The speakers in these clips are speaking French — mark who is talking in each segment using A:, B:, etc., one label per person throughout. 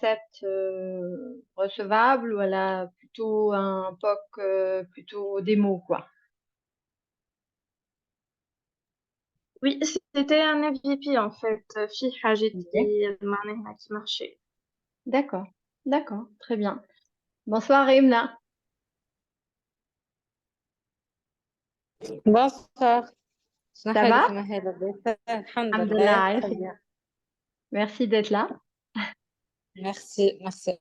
A: concept recevable ou elle a plutôt un POC plutôt démo, quoi?
B: Oui, c'était un MVP en fait. في حاجات
A: Ok.
B: اللي معناها qui marchaient.
A: D'accord, d'accord, très bien. Bonsoir Imna,
C: Bonsoir. شنو
A: ça va?
C: حالك مهلا لاباس؟ الحمد لله
A: Alhamdulillah,
C: très
A: عايشك.
C: bien.
A: Merci d'être là.
C: Merci, merci.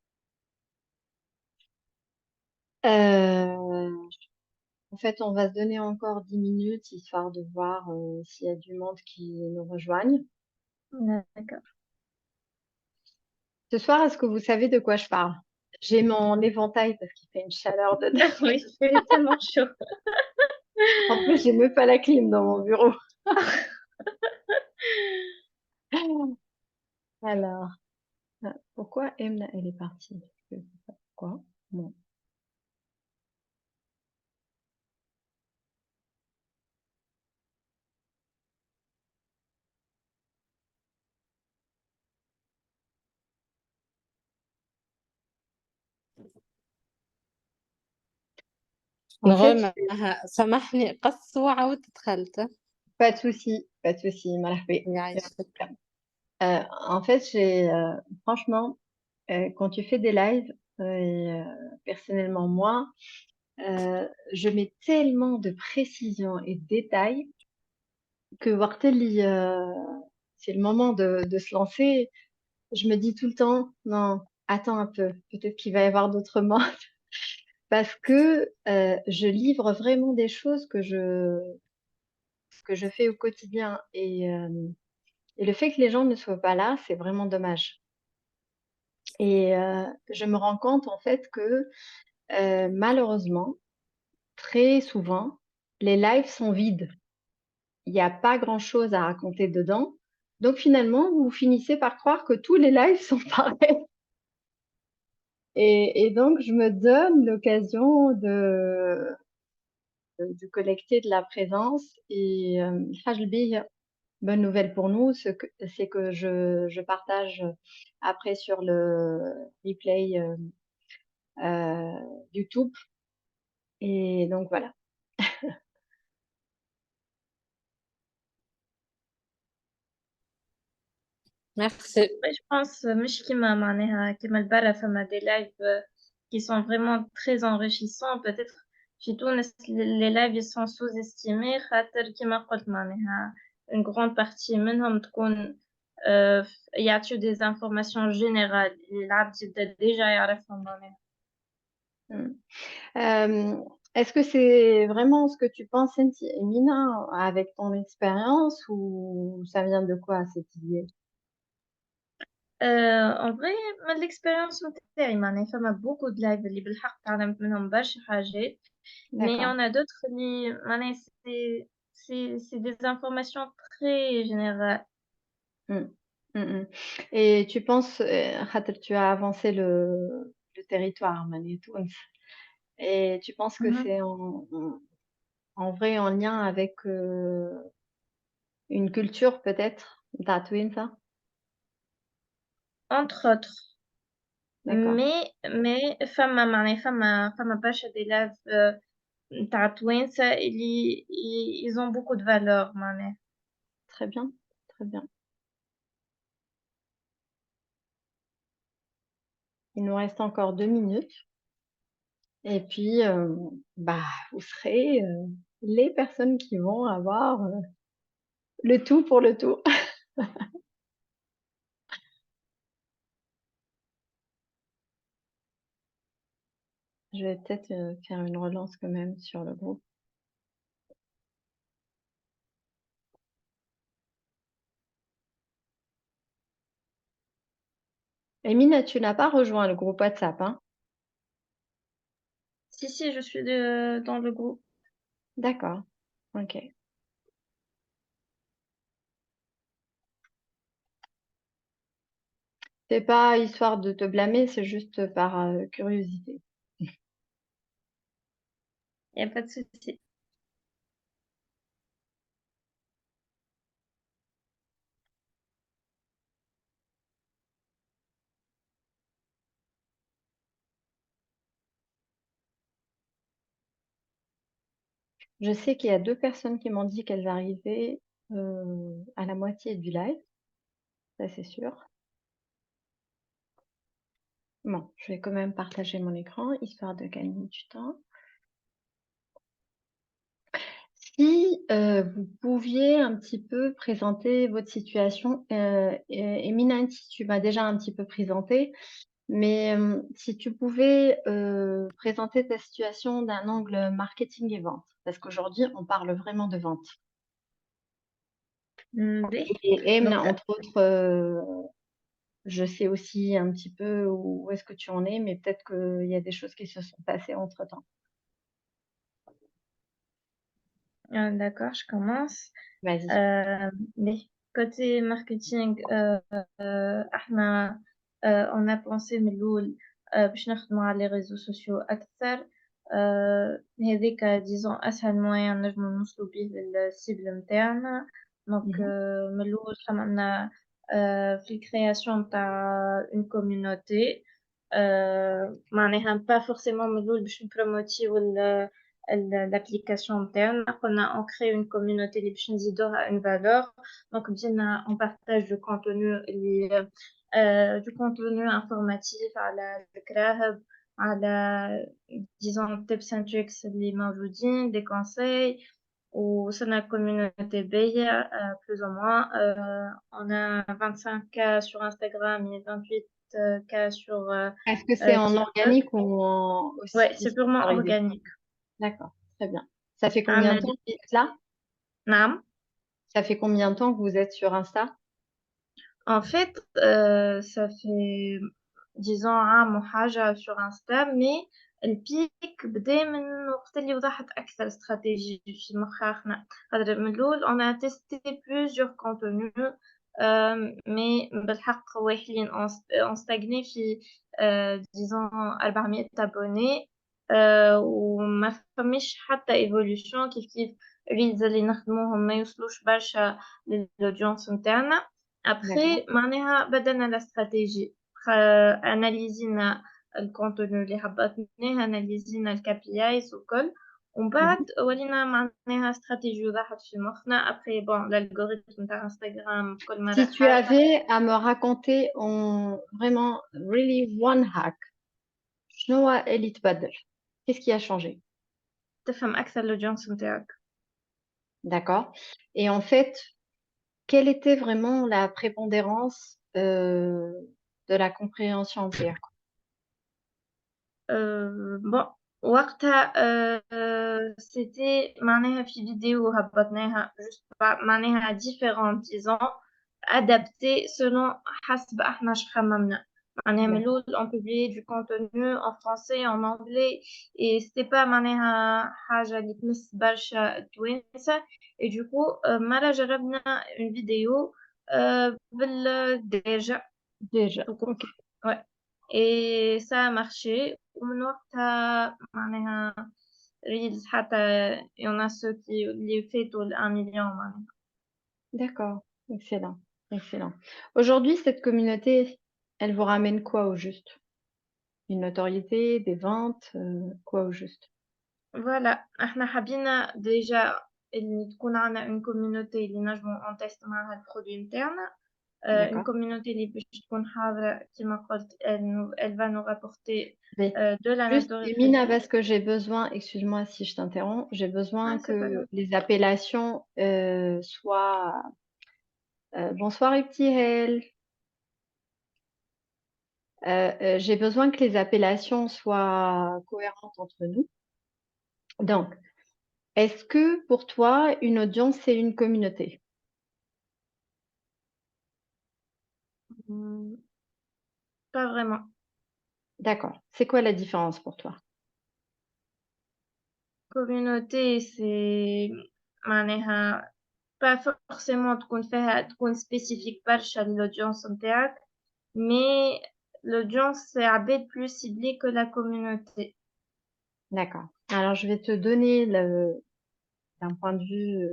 A: Euh, En fait, on va se donner encore 10 minutes histoire de voir s'il y a du monde qui nous rejoigne.
B: D'accord.
A: Ce soir, est-ce que vous savez de quoi je parle? J'ai mon éventail parce qu'il fait une chaleur de dingue.
B: Oui, c'est tellement chaud.
A: En plus, j'ai même pas la clim dans mon bureau. Alors, pourquoi Emna, elle est partie? Je sais pas pourquoi. Bon. En fait,
C: نغم سامحني قص وعاودت دخلت.
A: pas de souci, pas de souci, Malahbé.
C: يعيشك.
A: En fait, franchement, quand tu fais des lives, personnellement moi, je mets tellement de précision et de détails que Wartel, c'est le moment de se lancer. Je me dis tout le temps, non, attends un peu, peut-être qu'il va y avoir d'autres mots, parce que je livre vraiment des choses que je fais au quotidien. Et le fait que les gens ne soient pas là, c'est vraiment dommage. Et je me rends compte en fait que malheureusement, très souvent, les lives sont vides. Il n'y a pas grand-chose à raconter dedans. Donc finalement, vous finissez par croire que tous les lives sont pareils. Et donc, je me donne l'occasion de collecter de la présence. Et Hajlbi, bonne nouvelle pour nous, c'est que je partage après sur le replay YouTube. Et donc voilà.
C: Merci.
B: Oui, je pense مش كيما البارح فما des lives qui sont vraiment très enrichissants. Peut-être chez Tunis les lives ils sont sous-estimés خاطر كيما قلت معناها une grande partie منهم تكون يعطيو des informations générales اللي العبد يبدا déjà يعرفهم معناها.
A: Mm. Est-ce que c'est vraiment ce que tu penses, Emina, avec ton expérience, ou ça vient de quoi cette idée?
B: En vrai من l'expérience نتاعي معناها فما beaucoup de lives اللي بالحق تعلمت منهم برشا حاجات. Mais il y
A: D'accord.
B: en a d'autres qui, معناها c'est des informations très générales.
A: Mm. Mm, mm. Et tu penses, Khater, tu as avancé le territoire, Manitoun, et tu penses que
B: Mhm.
A: c'est en vrai en lien avec une culture peut-être, Tatooine, ça?
B: Entre autres.
A: D'accord.
B: Mais فما معناها فما برشا d'élèves نتاع توانسة اللي ils ont beaucoup de valeur معناها.
A: Très bien, très bien. Il nous reste encore 2 minutes. Et puis, bah, vous serez les personnes qui vont avoir le tout pour le tout. Je vais peut-être faire une relance quand même sur le groupe. Emine, tu n'as pas rejoint le groupe WhatsApp, hein?
B: Si, je suis dans le groupe.
A: D'accord. Ok. C'est pas histoire de te blâmer, c'est juste par curiosité.
B: Il n'y a pas de souci.
A: Je sais qu'il y a 2 personnes qui m'ont dit qu'elles arrivaient, à la moitié du live, ça c'est sûr. Bon, je vais quand même partager mon écran, histoire de gagner du temps. Si, vous pouviez un petit peu présenter votre situation, et Minanti, tu m'as déjà un petit peu présenté, mais, si tu pouvais, présenter ta situation d'un angle marketing et vente, parce qu'aujourd'hui, on parle vraiment de vente.
B: باهي.
A: Et Emna,
B: Donc,
A: entre autres, je sais aussi un petit peu où est-ce que tu en es, mais peut-être qu'il y a des choses qui se sont passées entre-temps.
B: d'accord, je commence.
A: Vas-y.
B: Mais côté marketing, احنا on a pensé من الأول باش نخدموا على les réseaux sociaux أكثر. هذاك disons أسهل moyen نجمو نوصلوا بيه للcible متاعنا. Donc
A: Mmh.
B: من الأول خممنا في الcréation متاع une communauté. معناها pas forcément من الأول باش نبروموتيو l'application interne. On crée une communauté اللي باش نزيدوها une valeur. Donc, بدينا on partage du contenu du contenu informatif على الكراهب، على disons tips and tricks اللي موجودين، des conseils. وصلنا communauté باهية plus ou moins. On a 25K sur Instagram et 28K sur
A: Est-ce que c'est en
B: TikTok.
A: organique ou en
B: Ouais,
A: aussi
B: c'est purement
A: sponsorisé?
B: organique.
A: D'accord, très bien. Ça fait combien de
B: عملي.
A: temps que vous êtes là?
B: نعم.
A: Ça fait combien de temps que vous êtes sur Insta?
B: En fait, ça fait disons عام وحاجة sur Insta. mais البيك بدا من وقت اللي وضحت أكثر استراتيجي في مخاخنا. خاطر من الأول on a testé plusieurs contenus. mais بالحق واحدين on stagné في disons 400 abonnés. وما فماش حتى evolution كيف reels اللي نخدموهم ما يوصلوش برشا للaudience متاعنا.
A: D'accord.
B: Après معناها بدلنا la stratégie. أناليزينا الكونتوني اللي هبطناه، أناليزينا ال KPIs وكل. ومن بعد
A: Mmh.
B: ولينا معناها استراتيجي وضحت في مخنا. après bon l'algorithme نتاع انستغرام كل مرة
A: Si tu
B: حاجة.
A: avais à me raconter en vraiment really one hack, شنو هو اللي تبدل؟ Qu'est-ce qui a changé?
B: تفهم أكثر الأودينس نتاعك.
A: D'accord. Et en fait, quelle était vraiment la prépondérance, de la compréhension نتاعك؟
B: bon وقتها c'était معناها في فيديو هبطناها juste معناها différentes disons adaptées selon حسب احنا خممنا. معناها من
A: D'accord.
B: الأول on publiait du contenu en français en anglais et c'était pas معناها حاجة اللي تمس برشا التوانسة. et du coup مرة جربنا une vidéo بالدارجة
A: Déjà,
B: tout court.
A: OK.
B: Ouais. Et ça a marché. ومن وقتها معناها reels حتى il y en a ceux qui les fêtent ال 1 million معناها.
A: D'accord. Excellent, excellent. Aujourd'hui, cette communauté, elle vous ramène quoi au juste? Une notoriété, des ventes, quoi au juste?
B: Voilà. احنا حبينا déjà اللي تكون عنا une communauté اللي نجمو on teste معاها البرودوي نتاعنا. une
A: D'accord.
B: communauté اللي باش تكون حاضرة كيما قلت elle va nous rapporter
A: Mais
B: de la
A: juste,
B: notoriété.
A: Emina, parce que j'ai besoin, excuse-moi si je t'interromps, j'ai besoin
B: Ah, c'est pas
A: que
B: grave.
A: les appellations soient. Bonsoir, Ibtihel. J'ai besoin que les appellations soient cohérentes entre nous. Donc, est-ce que pour toi, une audience, c'est une communauté?
B: Hmm, pas vraiment.
A: D'accord. C'est quoi la différence pour toi?
B: communauté c'est معناها pas forcément تكون spécifique برشا للaudience نتاعك. mais l'audience c'est عباد plus ciblée que la communauté.
A: D'accord. Alors, je vais te donner d'un point de vue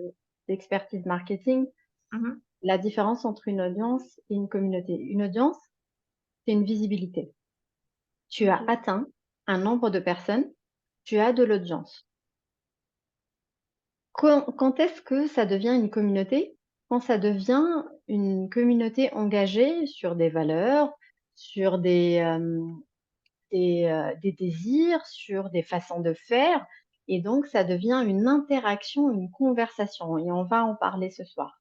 A: d'expertise marketing,
B: Mhm.
A: la différence entre une audience et une communauté. Une audience, c'est une visibilité. Tu as
B: Ok.
A: atteint un nombre de personnes, tu as de l'audience. Quand est-ce que ça devient une communauté? Quand ça devient une communauté engagée sur des valeurs, sur des désirs, sur des façons de faire et donc ça devient une interaction, une conversation et on va en parler ce soir.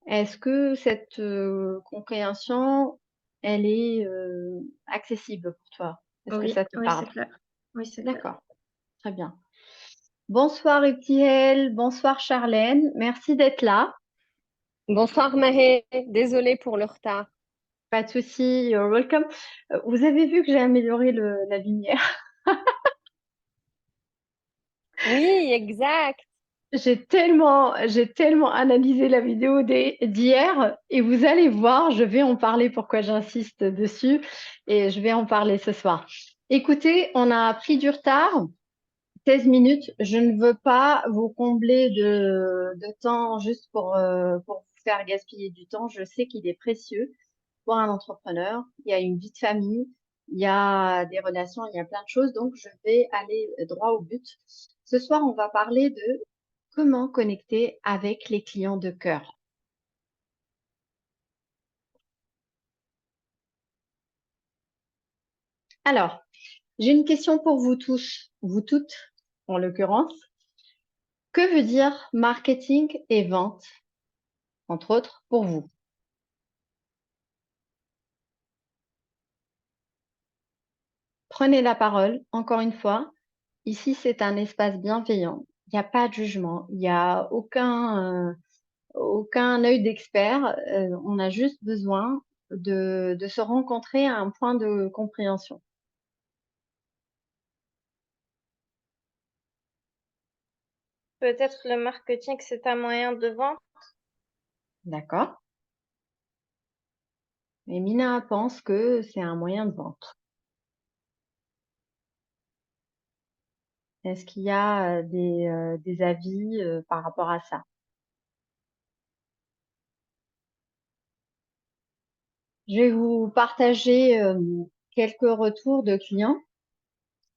A: Est-ce que cette, compréhension, elle est, accessible pour toi? Est-ce que
B: Oui,
A: ça te
B: oui,
A: parle?
B: c'est clair. Oui, c'est clair.
A: D'accord, très bien. Bonsoir Eptiel, bonsoir Charlène, merci d'être là.
D: Bonsoir Mahé, désolée pour le retard.
A: Pas de souci, you're welcome. Vous avez vu que j'ai amélioré la lumière?
D: Oui, exact.
A: J'ai tellement analysé la vidéo d'hier et vous allez voir, je vais en parler pourquoi j'insiste dessus et je vais en parler ce soir. Écoutez, on a pris du retard, 16 minutes. Je ne veux pas vous combler de temps juste pour vous faire gaspiller du temps. Je sais qu'il est précieux pour un entrepreneur. Il y a une vie de famille, il y a des relations, il y a plein de choses. Donc, je vais aller droit au but. Ce soir, on va parler de comment connecter avec les clients de cœur. Alors, j'ai une question pour vous tous, vous toutes en l'occurrence. Que veut dire marketing et vente, entre autres, pour vous? Prenez la parole, encore une fois. Ici, c'est un espace bienveillant. Il n'y a pas de jugement. Il n'y a aucun œil d'expert. On a juste besoin de se rencontrer à un point de compréhension.
B: Peut-être le marketing, c'est un moyen de vente.
A: D'accord? Et Mina pense que c'est un moyen de vente. Est-ce qu'il y a des avis par rapport à ça? Je vais vous partager quelques retours de clients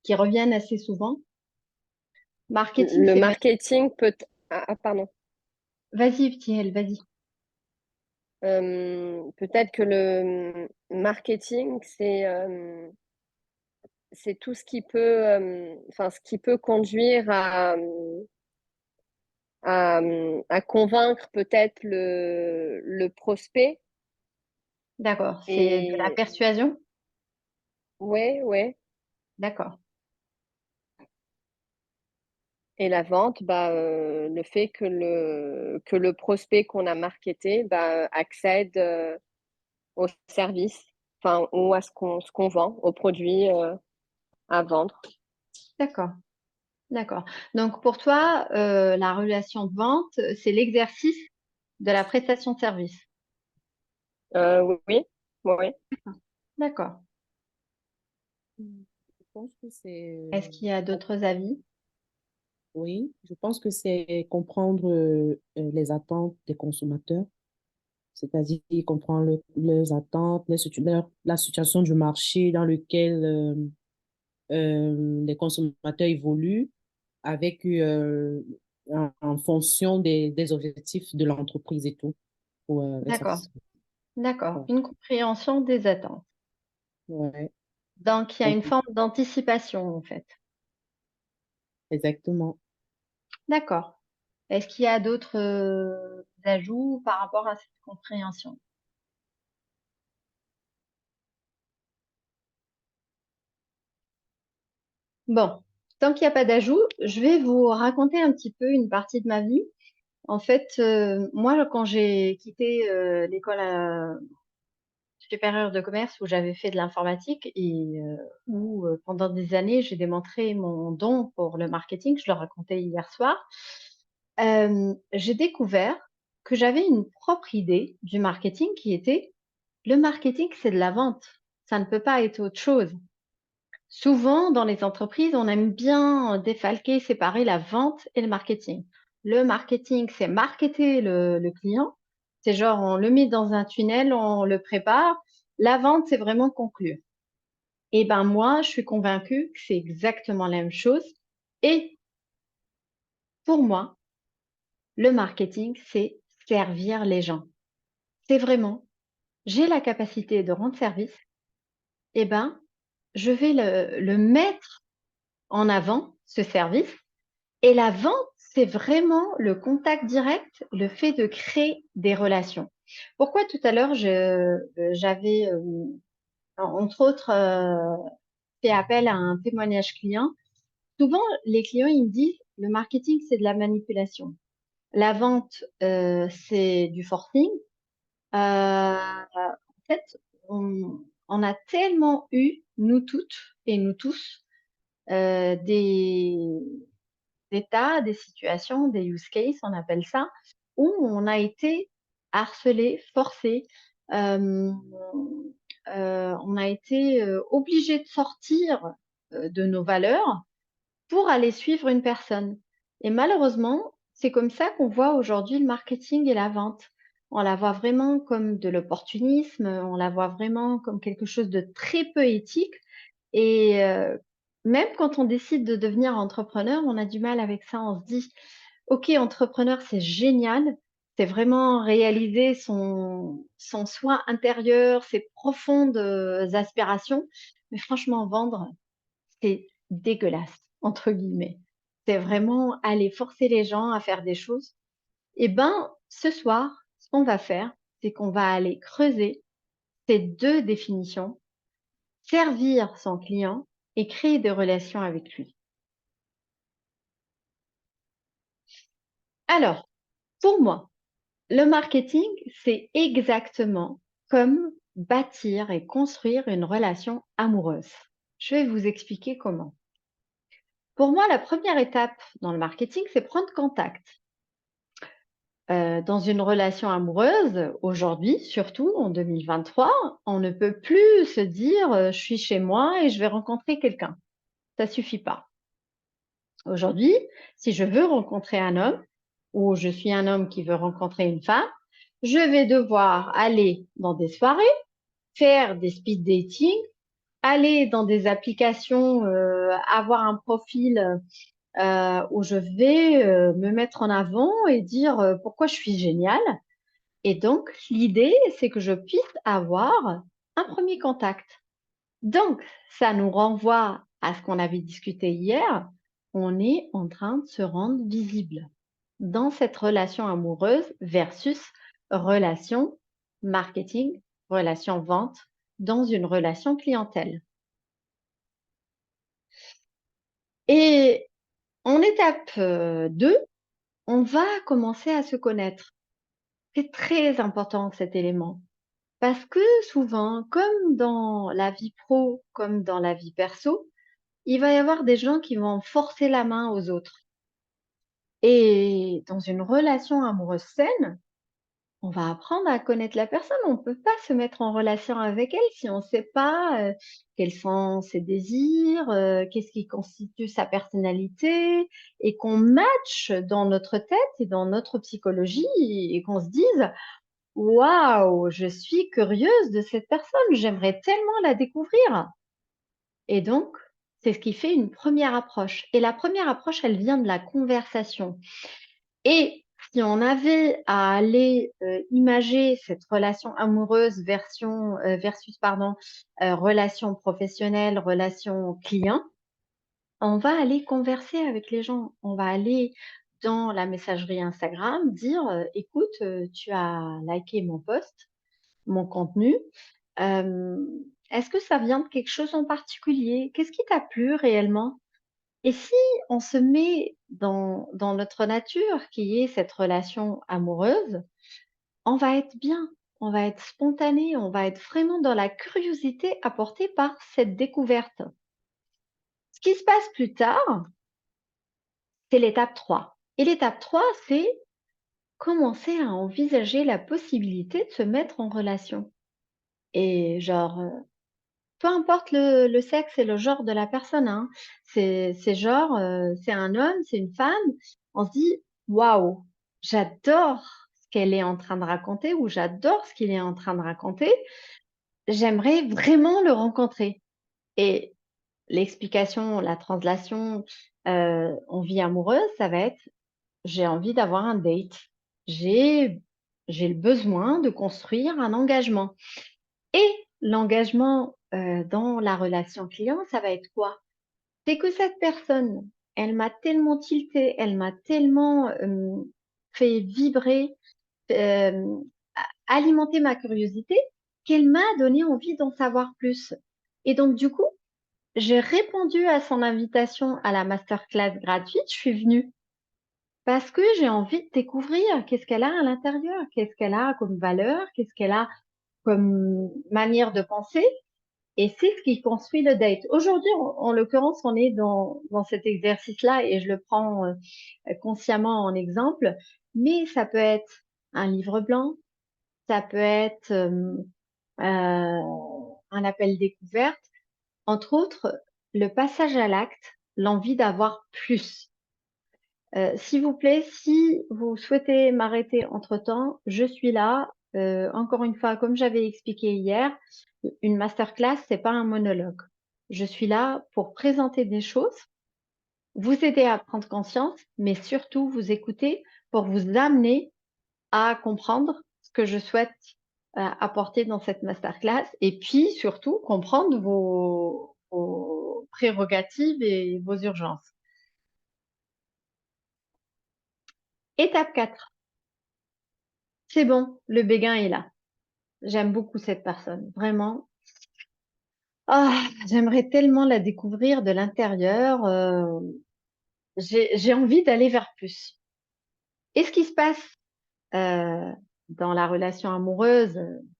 A: qui reviennent assez souvent. Marketing,
D: Le
A: c'est bien.
D: marketing peut... pardon.
A: Vas-y, Ptiel, vas-y.
D: Peut-être que le marketing, c'est tout ce qui peut, ce qui peut conduire à convaincre peut-être le prospect.
A: D'accord, c'est de la
D: Et
A: persuasion?
D: ouais, ouais.
A: D'accord,
D: Et la vente, le fait que le prospect qu'on a marketé accède au service, enfin, ou à ce qu'on vend, au produit à vendre.
A: d'accord, d'accord. Donc pour toi, la relation de vente, c'est l'exercice de la prestation de service.
D: Oui, oui.
A: D'accord.
E: Je pense que c'est,
A: Est-ce qu'il y a d'autres avis?
E: oui, je pense que c'est comprendre les attentes des consommateurs, c'est-à-dire comprendre leurs attentes, la situation du marché dans lequel les consommateurs évoluent avec en fonction des objectifs de l'entreprise et tout, pour les
A: D'accord,
E: satisfaire.
A: d'accord.
E: Ouais,
A: Une compréhension des attentes.
E: ouais,
A: Donc il y a une
E: donc,
A: forme d'anticipation en fait.
E: exactement.
A: D'accord. Est-ce qu'il y a d'autres ajouts par rapport à cette compréhension? Bon, tant qu'il n'y a pas d'ajout, je vais vous raconter un petit peu une partie de ma vie. En fait, moi, quand j'ai quitté l'école supérieure de commerce où j'avais fait de l'informatique et où pendant des années, j'ai démontré mon don pour le marketing, je le racontais hier soir, j'ai découvert que j'avais une propre idée du marketing qui était le marketing, c'est de la vente. Ça ne peut pas être autre chose. Souvent, dans les entreprises, on aime bien défalquer, séparer la vente et le marketing. Le marketing, c'est marketer le client. C'est genre, on le met dans un tunnel, on le prépare. La vente, c'est vraiment conclure. Et ben moi, je suis convaincue que c'est exactement la même chose. Et pour moi, le marketing, c'est servir les gens. C'est vraiment, j'ai la capacité de rendre service, eh ben, je vais le mettre en avant, ce service. Et la vente, c'est vraiment le contact direct, le fait de créer des relations. Pourquoi tout à l'heure, j'avais, entre autres, fait appel à un témoignage client. Souvent, les clients, ils me disent, le marketing, c'est de la manipulation. La vente, c'est du forcing. En fait, on a tellement eu, nous toutes et nous tous, des tas, des situations, des use cases, on appelle ça, où on a été harcelé, forcé, on a été obligé de sortir de nos valeurs pour aller suivre une personne. Et malheureusement, c'est comme ça qu'on voit aujourd'hui le marketing et la vente. On la voit vraiment comme de l'opportunisme, on la voit vraiment comme quelque chose de très peu éthique. Et même quand on décide de devenir entrepreneur, on a du mal avec ça. On se dit, OK, entrepreneur, c'est génial. C'est vraiment réaliser son soi intérieur, ses profondes aspirations. Mais franchement, vendre, c'est dégueulasse, entre guillemets. C'est vraiment aller forcer les gens à faire des choses. Et ben, ce soir, ce qu'on va faire, c'est qu'on va aller creuser ces deux définitions, servir son client et créer des relations avec lui. Alors, pour moi, le marketing, c'est exactement comme bâtir et construire une relation amoureuse. Je vais vous expliquer comment. Pour moi, la première étape dans le marketing, c'est prendre contact. Dans une relation amoureuse, aujourd'hui, surtout en 2023, on ne peut plus se dire, je suis chez moi et je vais rencontrer quelqu'un. Ça suffit pas. Aujourd'hui, si je veux rencontrer un homme ou je suis un homme qui veut rencontrer une femme, je vais devoir aller dans des soirées, faire des speed dating, aller dans des applications, avoir un profil où je vais me mettre en avant et dire pourquoi je suis géniale. Et donc, l'idée, c'est que je puisse avoir un premier contact. Donc, ça nous renvoie à ce qu'on avait discuté hier. On est en train de se rendre visible dans cette relation amoureuse versus relation marketing, relation vente, dans une relation clientèle. Et en étape 2, on va commencer à se connaître. C'est très important cet élément. Parce que souvent, comme dans la vie pro, comme dans la vie perso, il va y avoir des gens qui vont forcer la main aux autres. Et dans une relation amoureuse saine, on va apprendre à connaître la personne. On ne peut pas se mettre en relation avec elle si on ne sait pas quels sont ses désirs, qu'est-ce qui constitue sa personnalité, et qu'on matche dans notre tête et dans notre psychologie et qu'on se dise waouh, je suis curieuse de cette personne, j'aimerais tellement la découvrir. Et donc, c'est ce qui fait une première approche. Et la première approche, elle vient de la conversation. Et si on avait à aller imager cette relation amoureuse versus relation professionnelle, relation client, on va aller converser avec les gens. On va aller dans la messagerie Instagram dire écoute, tu as liké mon post, mon contenu. Est-ce que ça vient de quelque chose en particulier? Qu'est-ce qui t'a plu réellement? Et si on se met dans notre nature, qui est cette relation amoureuse, on va être bien, on va être spontané, on va être vraiment dans la curiosité apportée par cette découverte. Ce qui se passe plus tard, c'est l'étape 3. Et l'étape 3, c'est commencer à envisager la possibilité de se mettre en relation. Et genre, peu importe le sexe et le genre de la personne, hein. C'est genre, c'est un homme, c'est une femme. On se dit, waouh, j'adore ce qu'elle est en train de raconter ou j'adore ce qu'il est en train de raconter. J'aimerais vraiment le rencontrer. Et l'explication, la translation en vie amoureuse, ça va être j'ai envie d'avoir un date. J'ai le besoin de construire un engagement. Et l'engagement dans la relation client, ça va être quoi? C'est que cette personne, elle m'a tellement tilté, elle m'a tellement fait vibrer, euh, alimenter ma curiosité, qu'elle m'a donné envie d'en savoir plus. Et donc, du coup, j'ai répondu à son invitation à la masterclass gratuite. Je suis venue parce que j'ai envie de découvrir qu'est-ce qu'elle a à l'intérieur, qu'est-ce qu'elle a comme valeur, qu'est-ce qu'elle a comme manière de penser. Et c'est ce qui construit le date. Aujourd'hui, en l'occurrence, on est dans cet exercice-là et je le prends consciemment en exemple, mais ça peut être un livre blanc, ça peut être un appel découverte, entre autres, le passage à l'acte, l'envie d'avoir plus. S'il vous plaît, si vous souhaitez m'arrêter entre-temps, je suis là. Encore une fois, comme j'avais expliqué hier, une masterclass, c'est pas un monologue. Je suis là pour présenter des choses, vous aider à prendre conscience, mais surtout vous écouter pour vous amener à comprendre ce que je souhaite apporter dans cette masterclass et puis surtout comprendre vos prérogatives et vos urgences. Étape 4. C'est bon, le béguin est là. J'aime beaucoup cette personne, vraiment. Ah, j'aimerais tellement la découvrir de l'intérieur. J'ai envie d'aller vers plus. Et ce qui se passe euh, dans la relation amoureuse,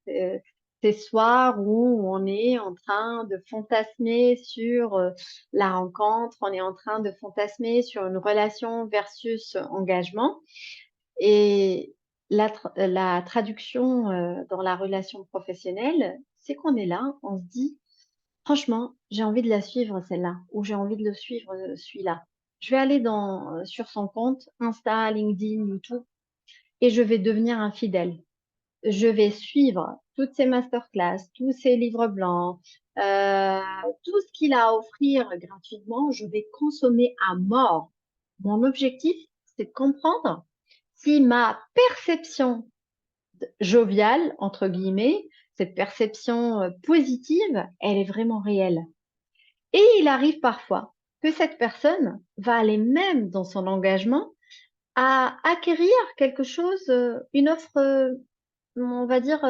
A: euh, ces soirs où on est en train de fantasmer sur la rencontre, on est en train de fantasmer sur une relation versus engagement. Et la traduction dans la relation professionnelle, c'est qu'on est là, on se dit, franchement, j'ai envie de la suivre celle-là, ou j'ai envie de le suivre celui-là. Je vais aller sur son compte, Insta, LinkedIn, YouTube, et je vais devenir un fidèle. Je vais suivre toutes ses masterclass, tous ses livres blancs, tout ce qu'il a à offrir gratuitement, je vais consommer à mort. Mon objectif, c'est de comprendre si ma perception joviale, entre guillemets, cette perception positive, elle est vraiment réelle. Et il arrive parfois que cette personne va aller même dans son engagement à acquérir quelque chose, une offre, on va dire,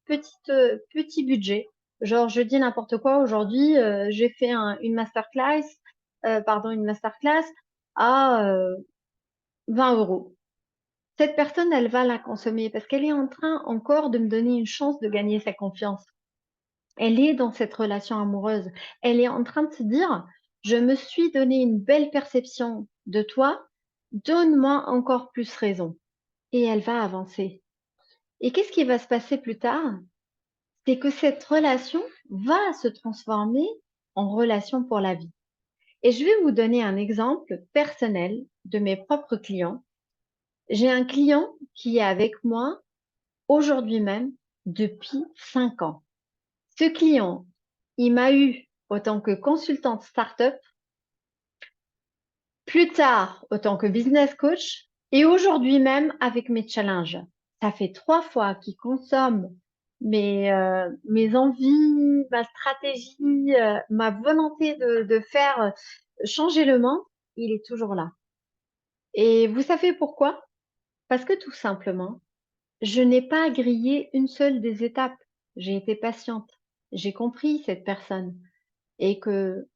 A: petit budget. Genre, je dis n'importe quoi, aujourd'hui, j'ai fait une masterclass à 20 euros. Cette personne, elle va la consommer parce qu'elle est en train encore de me donner une chance de gagner sa confiance. Elle est dans cette relation amoureuse. Elle est en train de se dire, je me suis donné une belle perception de toi, donne-moi encore plus raison. Et elle va avancer. Et qu'est-ce qui va se passer plus tard? C'est que cette relation va se transformer en relation pour la vie. Et je vais vous donner un exemple personnel de mes propres clients. J'ai un client qui est avec moi aujourd'hui même depuis 5 ans. Ce client, il m'a eu autant que consultante startup, plus tard autant que business coach et aujourd'hui même avec mes challenges. Ça fait 3 fois qu'il consomme mes envies, ma stratégie, ma volonté de faire changer le monde. Il est toujours là. Et vous savez pourquoi? Parce que tout simplement, je n'ai pas grillé une seule des étapes. J'ai été patiente. J'ai compris cette personne et que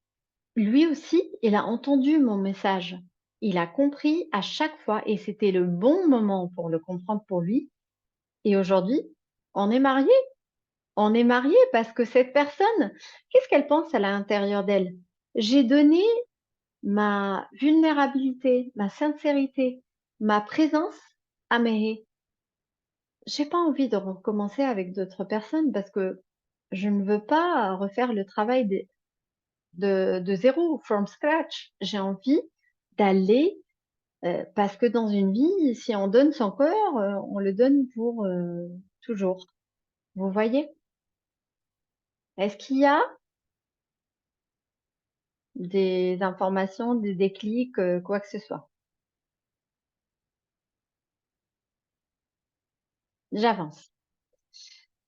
A: lui aussi, il a entendu mon message. Il a compris à chaque fois et c'était le bon moment pour le comprendre pour lui. Et aujourd'hui, on est mariés. On est mariés parce que cette personne, qu'est-ce qu'elle pense à l'intérieur d'elle? J'ai donné ma vulnérabilité, ma sincérité, ma présence à Mehe. J'ai pas envie de recommencer avec d'autres personnes parce que je ne veux pas refaire le travail de zéro, from scratch. J'ai envie d'aller, parce que dans une vie, si on donne son corps, on le donne pour toujours. Vous voyez? Est-ce qu'il y a des informations, des déclics, quoi que ce soit? j'avance.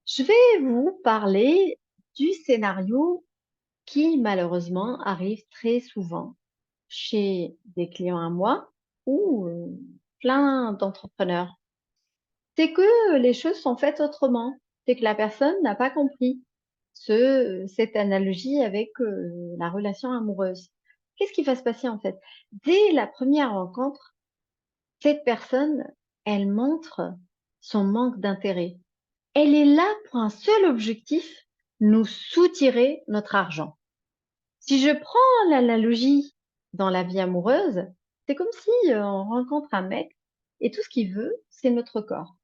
A: Je vais vous parler du scénario qui malheureusement arrive très souvent chez des clients à moi ou plein d'entrepreneurs. C'est que les choses sont faites autrement. C'est que la personne n'a pas compris cette analogie avec la relation amoureuse. Qu'est-ce qui va se passer en fait? Dès la première rencontre, cette personne, elle montre son manque d'intérêt. Elle est là pour un seul objectif, nous soutirer notre argent. Si je prends l'analogie dans la vie amoureuse, c'est comme si on rencontre un mec et tout ce qu'il veut, c'est notre corps.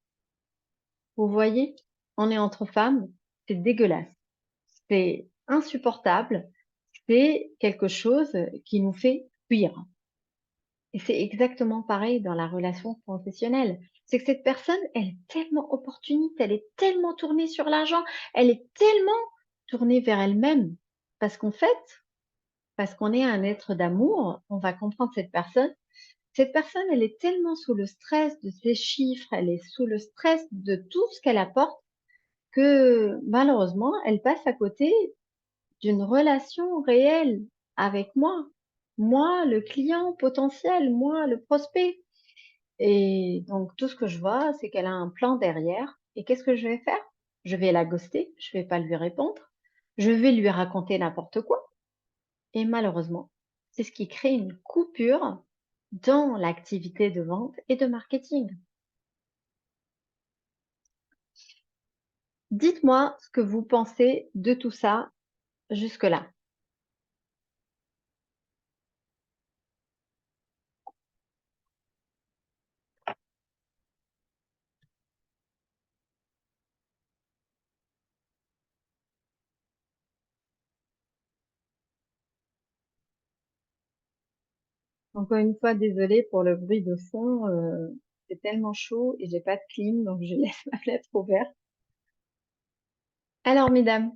A: Vous voyez, on est entre femmes, c'est dégueulasse, c'est insupportable, c'est quelque chose qui nous fait fuir. Et c'est exactement pareil dans la relation professionnelle. C'est que cette personne, elle est tellement opportuniste, elle est tellement tournée sur l'argent, elle est tellement tournée vers elle-même. Parce qu'en fait, parce qu'on est un être d'amour, on va comprendre cette personne. Cette personne, elle est tellement sous le stress de ses chiffres, elle est sous le stress de tout ce qu'elle apporte que malheureusement, elle passe à côté d'une relation réelle avec moi. Moi, le client potentiel, moi, le prospect. Et donc, tout ce que je vois, c'est qu'elle a un plan derrière. Et qu'est-ce que je vais faire? Je vais la ghoster, je vais pas lui répondre, je vais lui raconter n'importe quoi. Et malheureusement, c'est ce qui crée une coupure dans l'activité de vente et de marketing. Dites-moi ce que vous pensez de tout ça jusque-là. Encore une fois, désolée pour le bruit de fond. C'est tellement chaud et j'ai pas de clim, donc je laisse ma fenêtre ouverte. Alors, mesdames,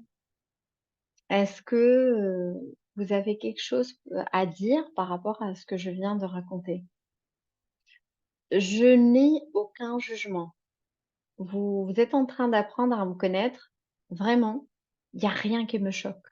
A: est-ce que vous avez quelque chose à dire par rapport à ce que je viens de raconter? Je n'ai aucun jugement. Vous êtes en train d'apprendre à me connaître. Vraiment, il n'y a rien qui me choque.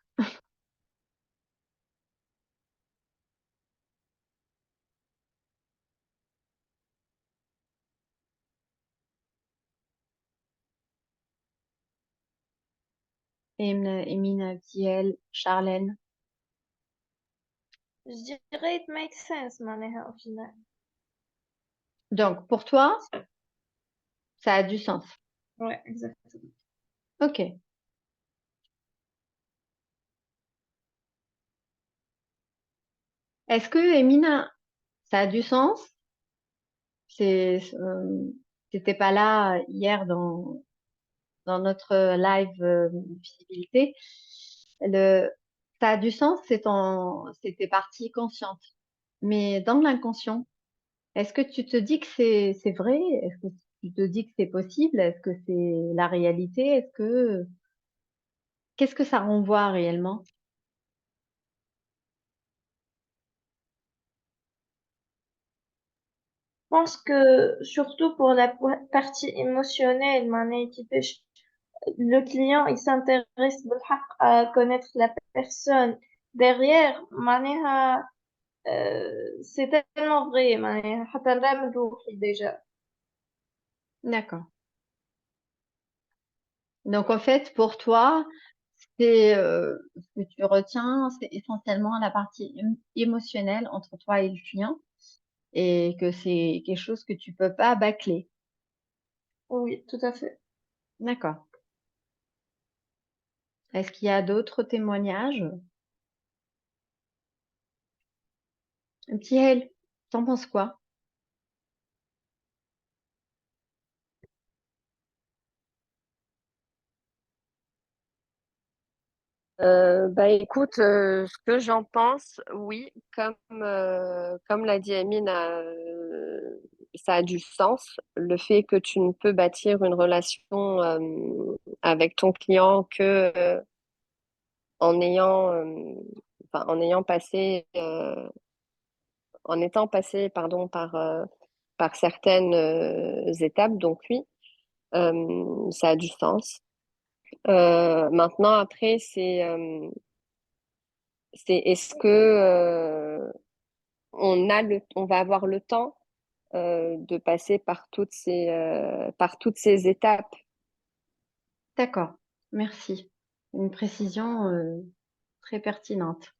A: Emine, Abdiel, Charlène.
B: Je dirais it makes sense معناها au final.
A: Donc, pour toi, ça a du sens.
B: Ouais, exactement.
A: Ok. Est-ce que, Emina, ça a du sens? T'étais pas là hier dans notre live visibilité. Le, Ça a du sens, c'était partie consciente. Mais dans l'inconscient, est-ce que tu te dis que c'est vrai? Est-ce que tu te dis que c'est possible? Est-ce que c'est la réalité? Qu'est-ce que ça renvoie réellement?
B: Je pense que surtout pour la partie émotionnelle, معناها كيفاش le client il s'intéresse بالحق à connaître la personne derrière معناها c'est tellement vrai معناها حتى نرى من روحي déjà.
A: D'accord. Donc en fait, pour toi, c'est ce que tu retiens, c'est essentiellement la partie émotionnelle entre toi et le client et que c'est quelque chose que tu peux pas bâcler.
B: Oui, tout à fait.
A: D'accord. Est-ce qu'il y a d'autres témoignages? Un petit elle, t'en penses quoi?
D: Bah écoute, ce que j'en pense, oui, comme l'a dit Amine, ça a du sens. Le fait que tu ne peux bâtir une relation avec ton client que en ayant, enfin, en étant passé, pardon, par certaines étapes. Donc oui. Ça a du sens. Maintenant, après, c'est est-ce que on va avoir le temps de passer par toutes ces étapes.
A: D'accord, merci. Une précision très pertinente.
D: Mm.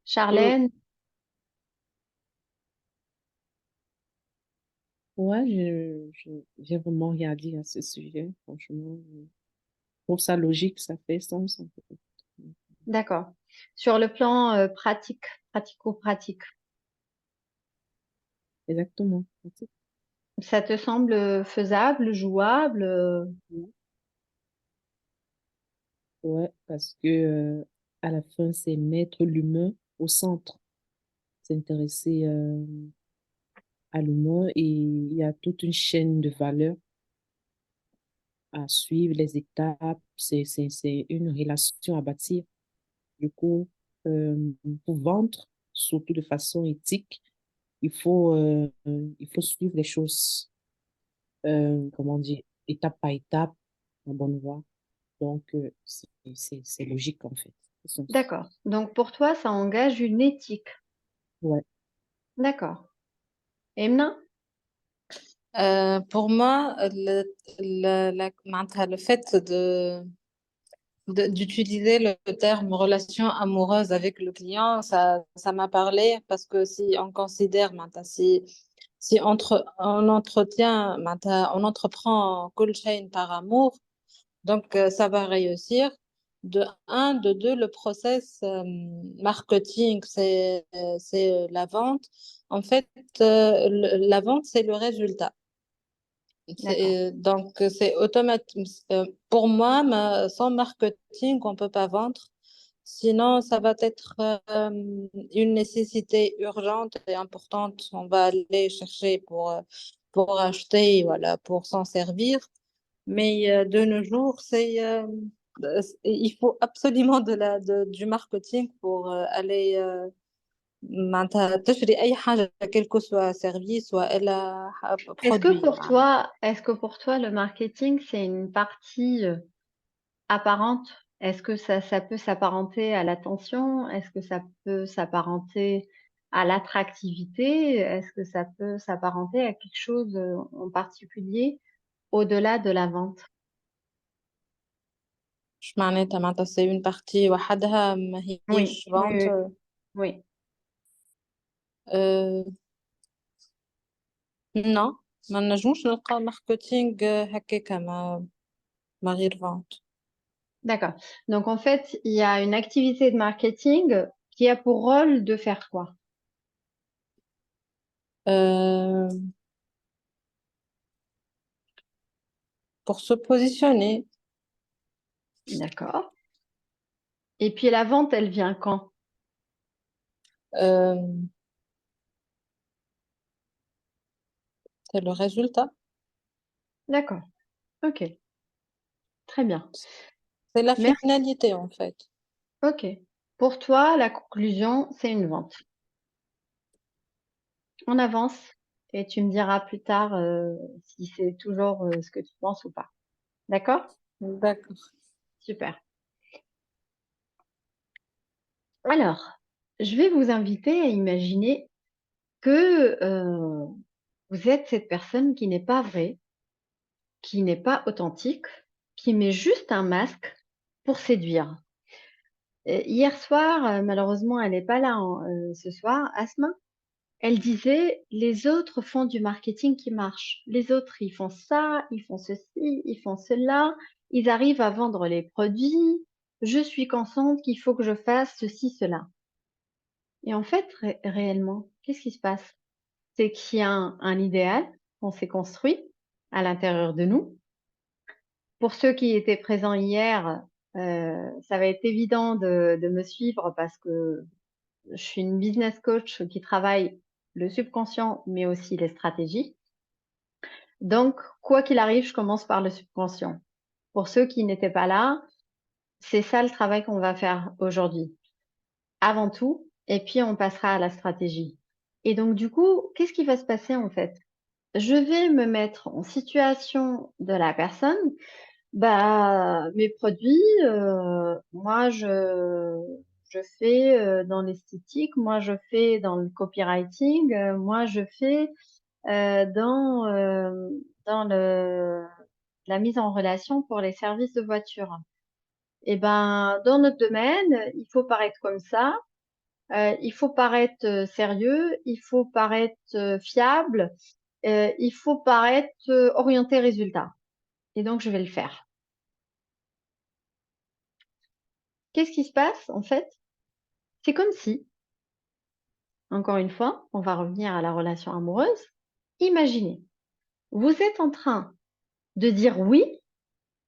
A: Charlène,
E: Ouais, j'ai vraiment rien dit à ce sujet, franchement. Je trouve ça logique, ça fait sens, en fait.
A: d'accord. Sur le plan pratique, pratico-pratique,
E: Exactement.
A: ça te semble faisable, jouable
E: Ouais, parce que à la fin, c'est mettre l'humain au centre, s'intéresser à l'humain et il y a toute une chaîne de valeurs à suivre, les étapes, c'est une relation à bâtir. Du coup, pour vendre, surtout de façon éthique, il faut suivre les choses, comment dire, étape par étape, en bonne voie. Donc, c'est logique en fait.
A: D'accord. Donc pour toi, ça engage une éthique.
E: Ouais.
A: D'accord. Emna?
C: Pour moi, معناتها le fait d'utiliser le terme relation amoureuse avec le client, ça m'a parlé parce que si on considère, معناتها, si on entretient, معناتها, on entreprend كل شيء par amour, donc ça va réussir. De un, de deux, le process marketing, c'est la vente. En fait, la vente, c'est le résultat.
A: D'accord.
C: Donc, c'est automatique. Pour moi, sans marketing, on ne peut pas vendre. Sinon, ça va être une nécessité urgente et importante. On va aller chercher pour acheter, voilà, pour s'en servir. Mais de nos jours, il faut absolument du marketing pour aller معناتها تشتري أي حاجة quel que soit service وإلا produit.
A: Est-ce que pour toi, le marketing, c'est une partie apparente? Est-ce que ça peut s'apparenter à l'attention? Est-ce que ça peut s'apparenter à l'attractivité? Est-ce que ça peut s'apparenter à quelque chose en particulier au-delà de la vente?
C: مش معناتها c'est une partie وحدها ما
A: Oui,
C: هيش
A: oui,
C: vente.
A: oui, oui.
C: Non, ما نجموش نلقى ماركتينغ هكاك ما غير vente.
A: D'accord. Donc en fait, il y a une activité de marketing qui a pour rôle de faire quoi?
C: Euh, pour se positionner,
A: D'accord. Et puis la vente, elle vient quand?
C: euh, c'est le résultat.
A: D'accord. OK. Très bien.
C: C'est la
A: Merci.
C: finalité en fait.
A: OK. Pour toi, la conclusion, c'est une vente. On avance et tu me diras plus tard si c'est toujours ce que tu penses ou pas. D'accord?
C: D'accord.
A: Super. Alors, je vais vous inviter à imaginer que vous êtes cette personne qui n'est pas vraie, qui n'est pas authentique, qui met juste un masque pour séduire. Hier soir, malheureusement, elle n'est pas là ce soir, Asma. Elle disait: «Les autres font du marketing qui marche. Les autres, ils font ça, ils font ceci, ils font cela, ils arrivent à vendre les produits. Je suis consciente qu'il faut que je fasse ceci, cela». Et en fait, réellement, qu'est-ce qui se passe? C'est qu'il y a un idéal qu'on s'est construit à l'intérieur de nous. Pour ceux qui étaient présents hier, ça va être évident de me suivre parce que je suis une business coach qui travaille le subconscient, mais aussi les stratégies. Donc, quoi qu'il arrive, je commence par le subconscient. Pour ceux qui n'étaient pas là, c'est ça le travail qu'on va faire aujourd'hui. Avant tout, et puis on passera à la stratégie. Et donc, du coup, qu'est-ce qui va se passer en fait? je vais me mettre en situation de la personne. Bah, mes produits, moi, je fais dans l'esthétique, moi, je fais dans le copywriting, moi, je fais dans la mise en relation pour les services de voiture. Et ben, dans notre domaine, il faut paraître comme ça, il faut paraître sérieux, il faut paraître fiable, il faut paraître orienté résultat. Et donc, je vais le faire. Qu'est-ce qui se passe en fait? C'est comme si, encore une fois, on va revenir à la relation amoureuse. Imaginez, vous êtes en train de dire oui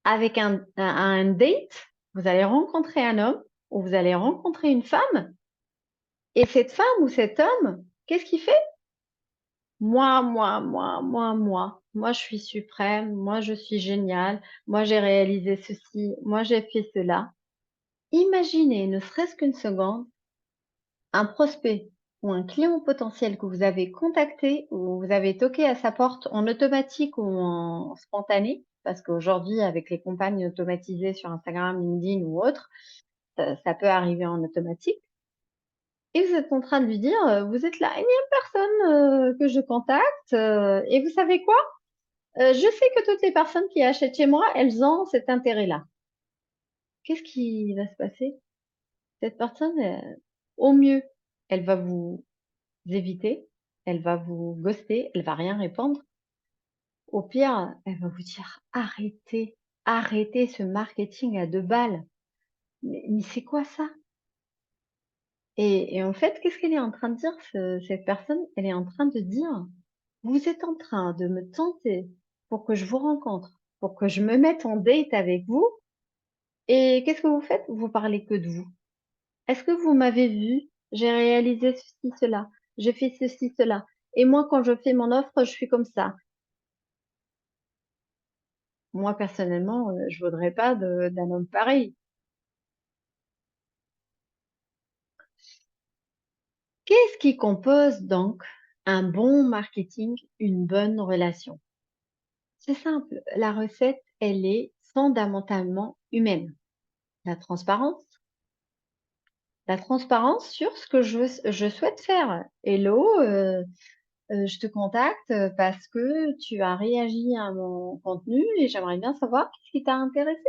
A: avec un date, vous allez rencontrer un homme ou vous allez rencontrer une femme, et cette femme ou cet homme, qu'est-ce qu'il fait? Moi, moi, moi, moi, moi. Moi, je suis suprême, moi, je suis génial, moi, j'ai réalisé ceci, moi, j'ai fait cela. Imaginez, ne serait-ce qu'une seconde, un prospect ou un client potentiel que vous avez contacté ou vous avez toqué à sa porte en automatique ou en spontané, parce qu'aujourd'hui, avec les campagnes automatisées sur Instagram, LinkedIn ou autre, ça peut arriver en automatique. Et vous êtes en train de lui dire, vous êtes la énième personne que je contacte, et vous savez quoi? Je sais que toutes les personnes qui achètent chez moi, elles ont cet intérêt-là. Qu'est-ce qui va se passer? Cette personne, au mieux, elle va vous éviter, elle va vous ghoster, elle va rien répondre. Au pire, elle va vous dire arrêtez, arrêtez ce marketing à 2 balles. Mais c'est quoi ça? Et en fait, qu'est-ce qu'elle est en train de dire, cette personne? Elle est en train de dire, vous êtes en train de me tenter pour que je vous rencontre, pour que je me mette en date avec vous. Et qu'est-ce que vous faites? Vous parlez que de vous. Est-ce que vous m'avez vu? J'ai réalisé ceci, cela. J'ai fait ceci, cela. Et moi, quand je fais mon offre, je suis comme ça. Moi, personnellement, je voudrais pas d'un homme pareil. Qu'est-ce qui compose donc un bon marketing, une bonne relation? C'est simple, la recette, elle est fondamentalement humaine. La transparence, la transparence sur ce que je souhaite faire. Hello, je te contacte parce que tu as réagi à mon contenu et j'aimerais bien savoir qu'est-ce qui t'a intéressé.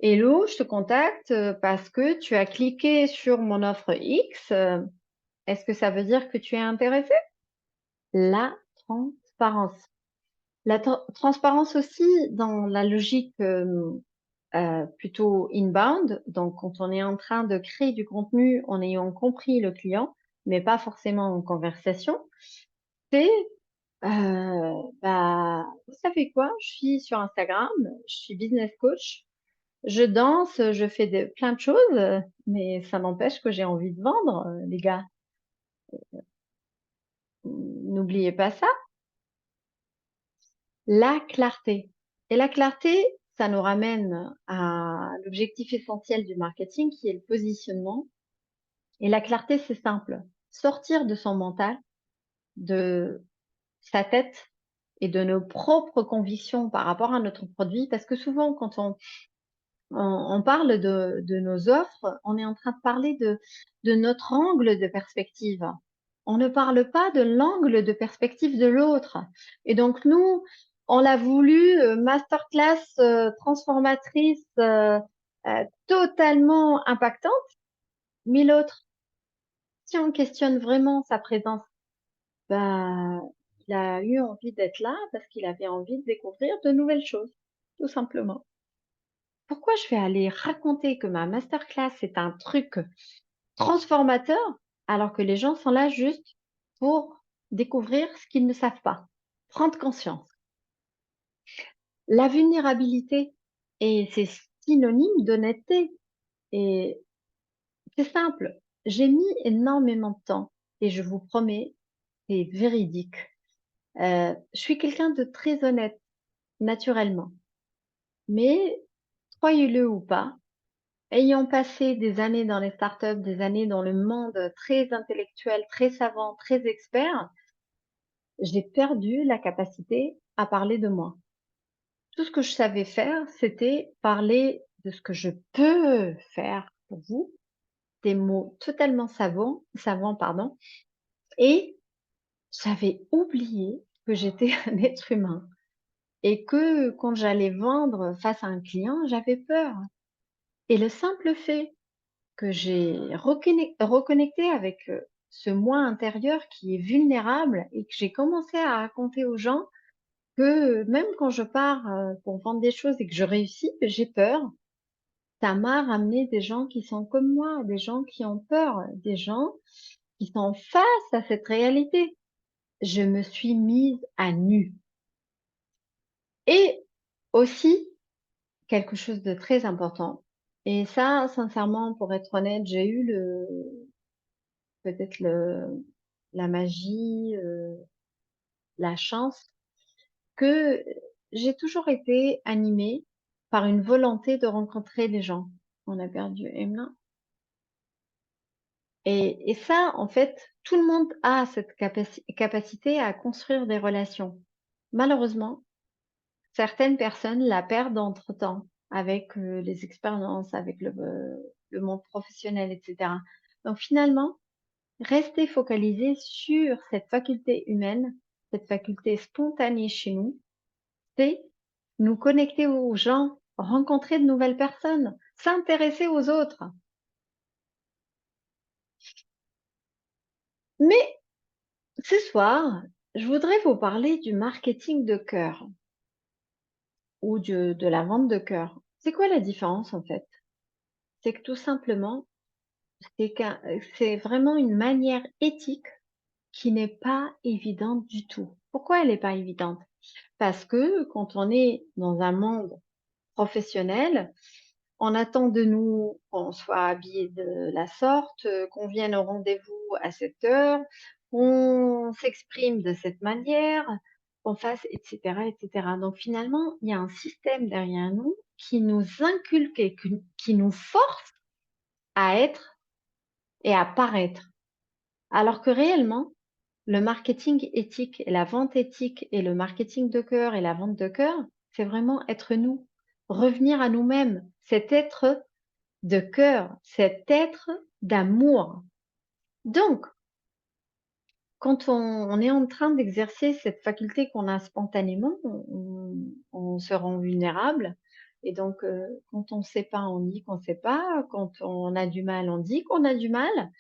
A: Hello, je te contacte parce que tu as cliqué sur mon offre X. Est-ce que ça veut dire que tu es intéressé? La transparence. La transparence aussi dans la logique plutôt inbound. Donc, quand on est en train de créer du contenu en ayant compris le client, mais pas forcément en conversation, c'est bah, vous savez quoi? Je suis sur Instagram, je suis business coach, je danse, je fais plein de choses, mais ça n'empêche que j'ai envie de vendre, les gars. N'oubliez pas ça. La clarté. Et la clarté, ça nous ramène à l'objectif essentiel du marketing qui est le positionnement. Et la clarté, c'est simple. Sortir de son mental, de sa tête et de nos propres convictions par rapport à notre produit. Parce que souvent, quand on parle de nos offres, on est en train de parler de notre angle de perspective. On ne parle pas de l'angle de perspective de l'autre. Et donc, nous, on l'a voulu masterclass transformatrice totalement impactante, mais l'autre, si on questionne vraiment sa présence, bah, il a eu envie d'être là parce qu'il avait envie de découvrir de nouvelles choses, tout simplement. Pourquoi je vais aller raconter que ma masterclass est un truc transformateur alors que les gens sont là juste pour découvrir ce qu'ils ne savent pas, prendre conscience. La vulnérabilité, et c'est synonyme d'honnêteté. Et c'est simple, j'ai mis énormément de temps et je vous promets, c'est véridique. Je suis quelqu'un de très honnête, naturellement. Mais, croyez-le ou pas, ayant passé des années dans les startups, des années dans le monde très intellectuel, très savant, très expert, j'ai perdu la capacité à parler de moi. Tout ce que je savais faire, c'était parler de ce que je peux faire pour vous, des mots totalement savants, pardon, et j'avais oublié que j'étais un être humain et que quand j'allais vendre face à un client, j'avais peur. Et le simple fait que j'ai reconnecté avec ce moi intérieur qui est vulnérable et que j'ai commencé à raconter aux gens que même quand je pars pour vendre des choses et que je réussis, j'ai peur. Ça m'a ramené des gens qui sont comme moi, des gens qui ont peur, des gens qui sont face à cette réalité. Je me suis mise à nu. Et aussi, quelque chose de très important. Et ça, sincèrement, pour être honnête, j'ai eu peut-être la magie, la chance que j'ai toujours été animée par une volonté de rencontrer les gens. On a perdu Emma. Et ça, en fait, tout le monde a cette capacité à construire des relations. Malheureusement, certaines personnes la perdent entre-temps avec les expériences, avec le monde professionnel, etc. Donc finalement, rester focalisé sur cette faculté humaine, cette faculté spontanée chez nous, c'est nous connecter aux gens, rencontrer de nouvelles personnes, s'intéresser aux autres. Mais ce soir, je voudrais vous parler du marketing de cœur ou de la vente de cœur. C'est quoi la différence en fait? C'est que tout simplement, c'est vraiment une manière éthique qui n'est pas évidente du tout. Pourquoi elle n'est pas évidente? Parce que quand on est dans un monde professionnel, on attend de nous qu'on soit habillé de la sorte, qu'on vienne au rendez-vous à cette heure, qu'on s'exprime de cette manière, qu'on fasse, etc., etc. Donc finalement, il y a un système derrière nous qui nous inculque et qui nous force à être et à paraître. Alors que réellement, le marketing éthique et la vente éthique et le marketing de cœur et la vente de cœur, c'est vraiment être nous, revenir à nous-mêmes, cet être de cœur, cet être d'amour. Donc, quand on est en train d'exercer cette faculté qu'on a spontanément, on se rend vulnérable. Et donc, quand on ne sait pas, on dit qu'on ne sait pas. Quand on a du mal, on dit qu'on a du mal.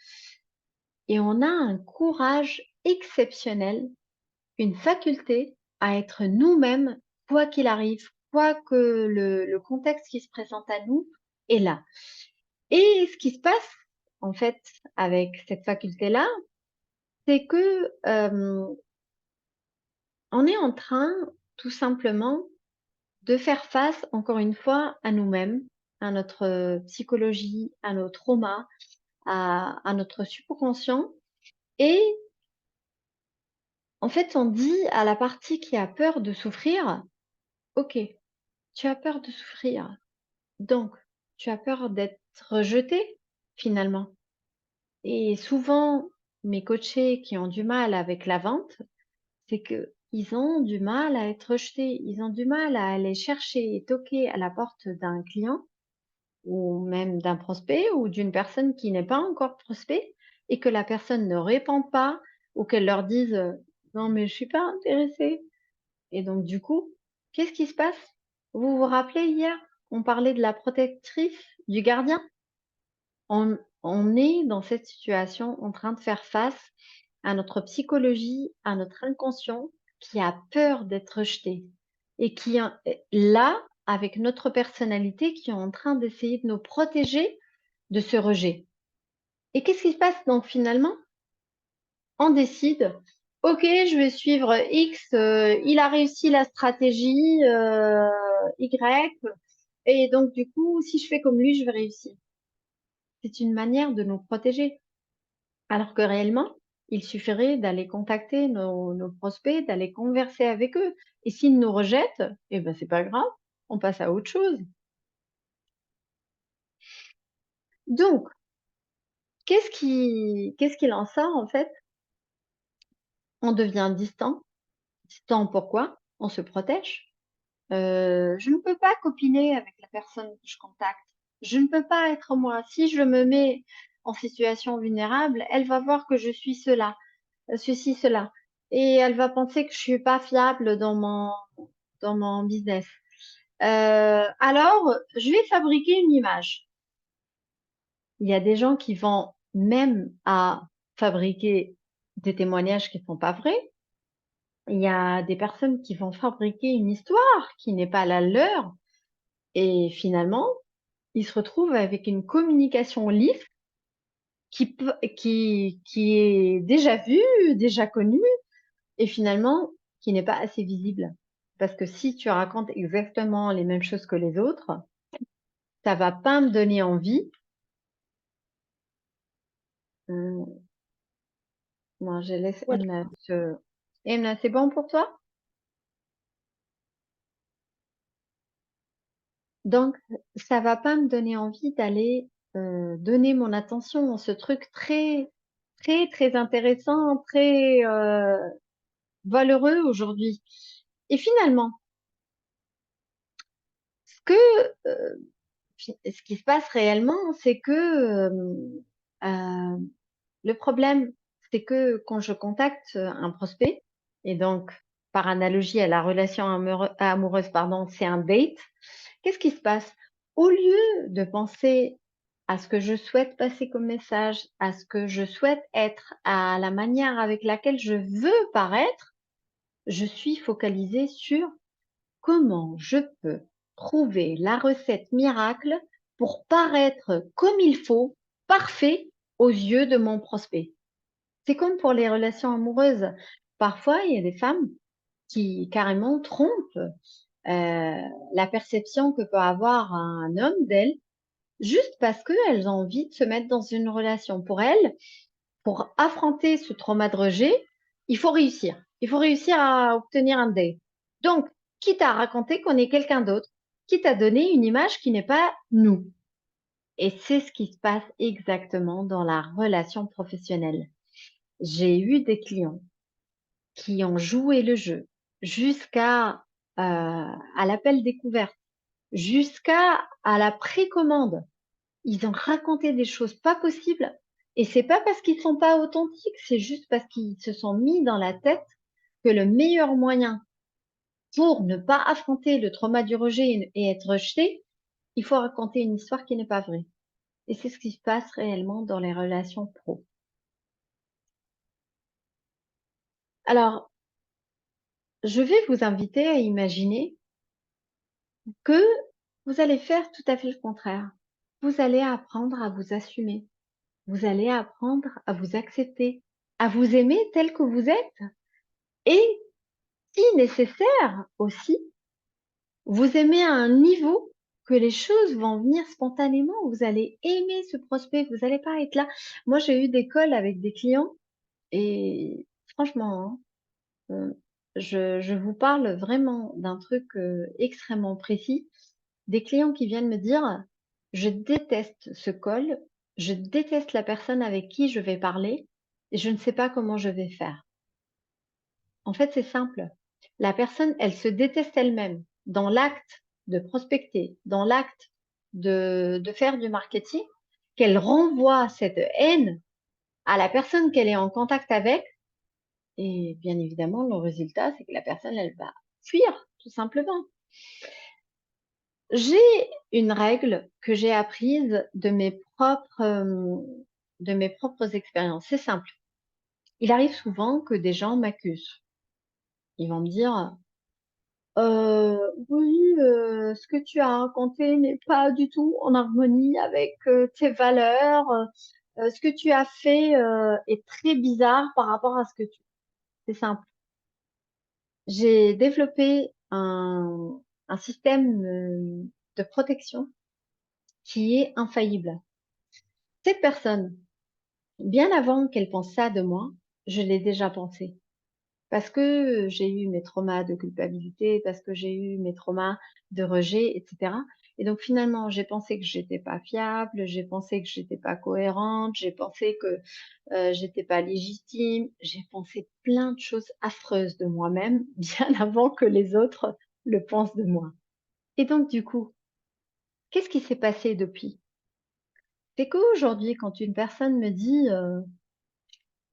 A: Et on a un courage exceptionnel, une faculté à être nous-mêmes, quoi qu'il arrive, quoi que le contexte qui se présente à nous est là. Et ce qui se passe, en fait, avec cette faculté-là, c'est que on est en train, tout simplement, de faire face, encore une fois, à nous-mêmes, à notre psychologie, à nos traumas, à notre subconscient. Et en fait, on dit à la partie qui a peur de souffrir, OK, tu as peur de souffrir, donc tu as peur d'être rejeté, finalement. Et souvent, mes coachés qui ont du mal avec la vente, c'est qu'ils ont du mal à être rejetés, ils ont du mal à aller chercher et toquer à la porte d'un client ou même d'un prospect ou d'une personne qui n'est pas encore prospect et que la personne ne répond pas ou qu'elle leur dise non mais je suis pas intéressée. Et donc du coup, qu'est-ce qui se passe? Vous vous rappelez hier, on parlait de la protectrice, du gardien? On est dans cette situation en train de faire face à notre psychologie, à notre inconscient qui a peur d'être rejeté et qui est là, avec notre personnalité, qui est en train d'essayer de nous protéger de ce rejet. Et qu'est-ce qui se passe donc finalement? On décide, ok, je vais suivre X, il a réussi la stratégie Y, et donc du coup, si je fais comme lui, je vais réussir. C'est une manière de nous protéger. Alors que réellement, il suffirait d'aller contacter nos prospects, d'aller converser avec eux. Et s'ils nous rejettent, eh ben, c'est pas grave, on passe à autre chose. Donc, qu'est-ce qu'il en sort en fait? On devient distant, Sans pourquoi? On se protège. Je ne peux pas copiner avec la personne que je contacte. Je ne peux pas être moi. Si je me mets en situation vulnérable, elle va voir que je suis cela, ceci, cela. Et elle va penser que je suis pas fiable dans mon business. Alors, je vais fabriquer une image. Il y a des gens qui vont même à fabriquer des témoignages qui ne sont pas vrais. Il y a des personnes qui vont fabriquer une histoire qui n'est pas la leur. Et finalement, ils se retrouvent avec une communication lisse qui est déjà vue, déjà connue, et finalement, qui n'est pas assez visible. Parce que si tu racontes exactement les mêmes choses que les autres, ça va pas me donner envie. Moi, je laisse
C: Ouais.
A: Emna Emna, c'est bon pour toi? Donc, ça va pas me donner envie d'aller donner mon attention à ce truc très, très, très intéressant, très valeureux aujourd'hui. Et finalement, ce qui se passe réellement, c'est que le problème, c'est que quand je contacte un prospect, et donc par analogie à la relation amoureuse, pardon, c'est un date, qu'est-ce qui se passe? Au lieu de penser à ce que je souhaite passer comme message, à ce que je souhaite être, à la manière avec laquelle je veux paraître, je suis focalisée sur comment je peux trouver la recette miracle pour paraître comme il faut, parfait aux yeux de mon prospect. C'est comme pour les relations amoureuses. Parfois, il y a des femmes qui carrément trompent la perception que peut avoir un homme d'elle juste parce qu'elles ont envie de se mettre dans une relation. Pour elles, pour affronter ce trauma de rejet, il faut réussir. Il faut réussir à obtenir un date. Donc, quitte à raconter qu'on est quelqu'un d'autre, quitte à donner une image qui n'est pas nous. Et c'est ce qui se passe exactement dans la relation professionnelle. J'ai eu des clients qui ont joué le jeu jusqu'à à l'appel découverte, jusqu'à à la précommande. Ils ont raconté des choses pas possibles. Et c'est pas parce qu'ils sont pas authentiques, c'est juste parce qu'ils se sont mis dans la tête que le meilleur moyen pour ne pas affronter le trauma du rejet et être rejeté, il faut raconter une histoire qui n'est pas vraie. Et c'est ce qui se passe réellement dans les relations pro. Alors, je vais vous inviter à imaginer que vous allez faire tout à fait le contraire. Vous allez apprendre à vous assumer. Vous allez apprendre à vous accepter, à vous aimer tel que vous êtes. Et si nécessaire aussi, vous aimez à un niveau que les choses vont venir spontanément. Vous allez aimer ce prospect. Vous n'allez pas être là. Moi, j'ai eu des calls avec des clients et franchement, hein, je vous parle vraiment d'un truc extrêmement précis. Des clients qui viennent me dire, je déteste ce call, je déteste la personne avec qui je vais parler et je ne sais pas comment je vais faire. En fait, c'est simple. La personne, elle se déteste elle-même dans l'acte de prospecter, dans l'acte de faire du marketing, qu'elle renvoie cette haine à la personne qu'elle est en contact avec. Et bien évidemment, le résultat, c'est que la personne, elle va fuir, tout simplement. J'ai une règle que j'ai apprise de mes propres expériences. C'est simple. Il arrive souvent que des gens m'accusent. Ils vont me dire, oui, ce que tu as raconté n'est pas du tout en harmonie avec tes valeurs. Ce que tu as fait est très bizarre par rapport à ce que tu... C'est simple. J'ai développé un système de protection qui est infaillible. Cette personne, bien avant qu'elle pense ça de moi, je l'ai déjà pensé. Parce que j'ai eu mes traumas de culpabilité, parce que j'ai eu mes traumas de rejet, etc. Et donc finalement, j'ai pensé que j'étais pas fiable, j'ai pensé que j'étais pas cohérente, j'ai pensé que j'étais pas légitime, j'ai pensé plein de choses affreuses de moi-même, bien avant que les autres le pensent de moi. Et donc du coup, qu'est-ce qui s'est passé depuis? C'est qu'aujourd'hui, quand une personne me dit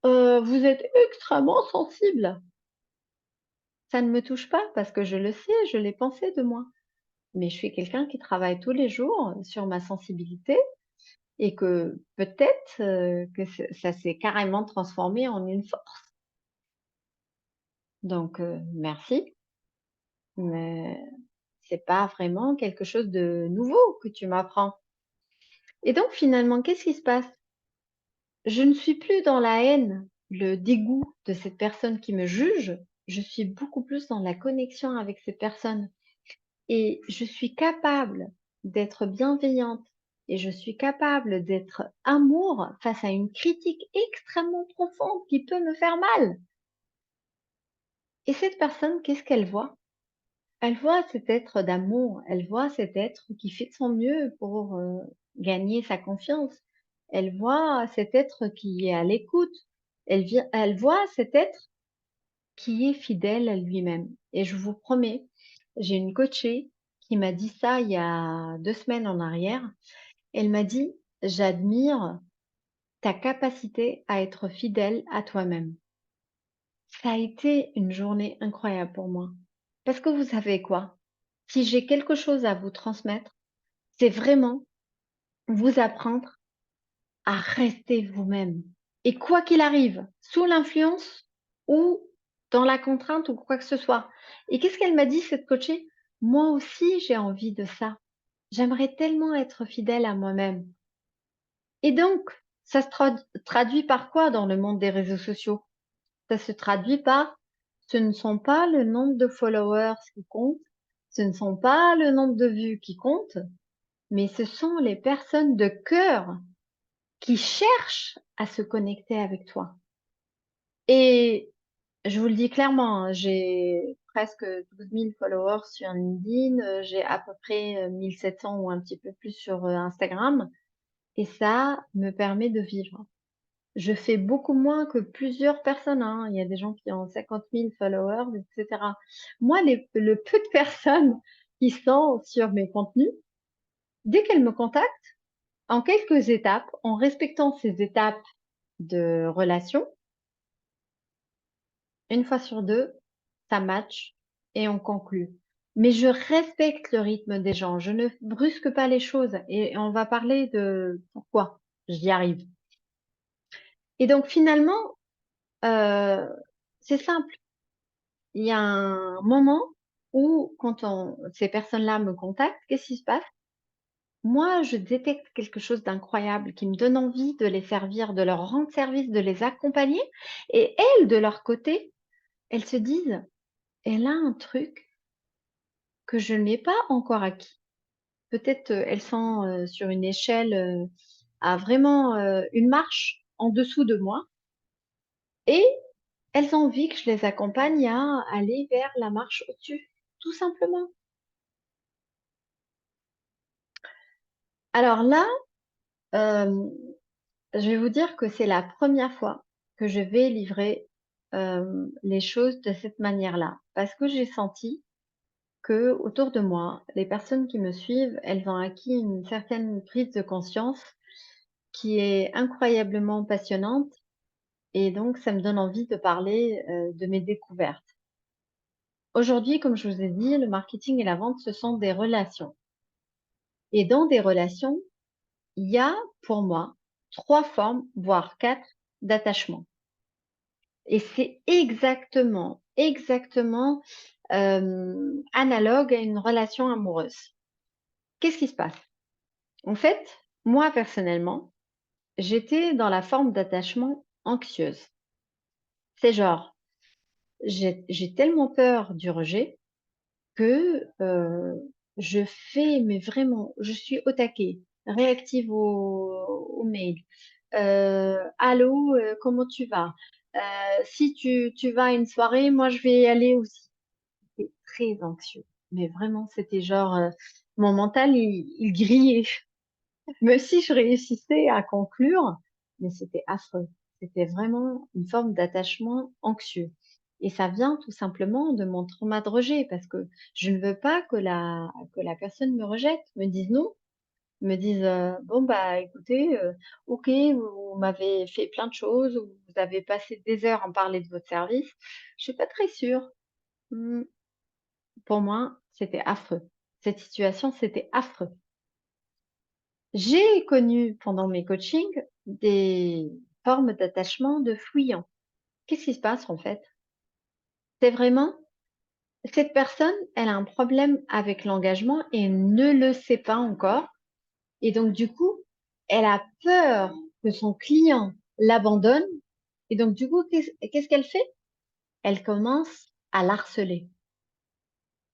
A: vous êtes extrêmement sensible, ça ne me touche pas parce que je le sais, je l'ai pensé de moi. Mais je suis quelqu'un qui travaille tous les jours sur ma sensibilité et que peut-être que ça s'est carrément transformé en une force. Donc merci, mais c'est pas vraiment quelque chose de nouveau que tu m'apprends. Et donc finalement, qu'est-ce qui se passe? Je ne suis plus dans la haine, le dégoût de cette personne qui me juge, je suis beaucoup plus dans la connexion avec cette personne et je suis capable d'être bienveillante et je suis capable d'être amour face à une critique extrêmement profonde qui peut me faire mal. Et cette personne, qu'est-ce qu'elle voit? Elle voit cet être d'amour, elle voit cet être qui fait de son mieux pour gagner sa confiance. Elle voit cet être qui est à l'écoute. Elle voit cet être qui est fidèle à lui-même. Et je vous promets, j'ai une coachée qui m'a dit ça il y a 2 semaines en arrière. Elle m'a dit, j'admire ta capacité à être fidèle à toi-même. Ça a été une journée incroyable pour moi. Parce que vous savez quoi? Si j'ai quelque chose à vous transmettre, c'est vraiment vous apprendre à rester vous-même. Et quoi qu'il arrive, sous l'influence ou dans la contrainte ou quoi que ce soit. Et qu'est-ce qu'elle m'a dit, cette coachée? Moi aussi, j'ai envie de ça. J'aimerais tellement être fidèle à moi-même. Et donc, ça se traduit par quoi dans le monde des réseaux sociaux? Ça se traduit par ce ne sont pas le nombre de followers qui comptent, ce ne sont pas le nombre de vues qui comptent, mais ce sont les personnes de cœur qui cherchent à se connecter avec toi. Et je vous le dis clairement, hein, j'ai presque 12 000 followers sur LinkedIn, j'ai à peu près 1700 ou un petit peu plus sur Instagram, et ça me permet de vivre. Je fais beaucoup moins que plusieurs personnes, hein. Il y a des gens qui ont 50 000 followers, etc. Moi, le peu de personnes qui sont sur mes contenus, dès qu'elles me contactent, en quelques étapes, en respectant ces étapes de relation, une fois sur deux, ça match et on conclut. Mais je respecte le rythme des gens, je ne brusque pas les choses et on va parler de pourquoi j'y arrive. Et donc finalement, c'est simple. Il y a un moment où quand ces personnes-là me contactent, qu'est-ce qui se passe? Moi, je détecte quelque chose d'incroyable qui me donne envie de les servir, de leur rendre service, de les accompagner. Et elles, de leur côté, elles se disent, elle a un truc que je n'ai pas encore acquis. Peut-être elles sont sur une échelle à vraiment une marche en dessous de moi et elles ont envie que je les accompagne à aller vers la marche au-dessus, tout simplement. Alors là, euh, je vais vous dire que c'est la première fois que je vais livrer les choses de cette manière-là, parce que j'ai senti que autour de moi, les personnes qui me suivent, elles ont acquis une certaine prise de conscience qui est incroyablement passionnante et donc ça me donne envie de parler de mes découvertes. Aujourd'hui, comme je vous ai dit, le marketing et la vente, ce sont des relations. Et dans des relations, il y a pour moi 3 formes, voire 4 d'attachement. Et c'est exactement analogue à une relation amoureuse. Qu'est-ce qui se passe? En fait, moi personnellement, j'étais dans la forme d'attachement anxieuse. C'est genre, j'ai tellement peur du rejet que je fais, mais vraiment, je suis au taquet, réactive aux mails. Allô, comment tu vas? Si tu vas à une soirée, moi je vais y aller aussi. C'était très anxieux. Mais vraiment, c'était genre, mon mental, il grillait. Même si je réussissais à conclure, mais c'était affreux. C'était vraiment une forme d'attachement anxieux. Et ça vient tout simplement de mon trauma de rejet, parce que je ne veux pas que la personne me rejette, me dise non, me dise bon bah écoutez, ok, vous m'avez fait plein de choses, vous avez passé des heures à me parler de votre service, je suis pas très sûre. Hmm, Pour moi, c'était affreux. Cette situation, c'était affreux. J'ai connu pendant mes coachings des formes d'attachement de fuyants. Qu'est-ce qui se passe en fait? C'est vraiment cette personne, elle a un problème avec l'engagement et ne le sait pas encore. Et donc du coup, elle a peur que son client l'abandonne. Et donc du coup, qu'est-ce qu'elle fait? Elle commence à l'harceler.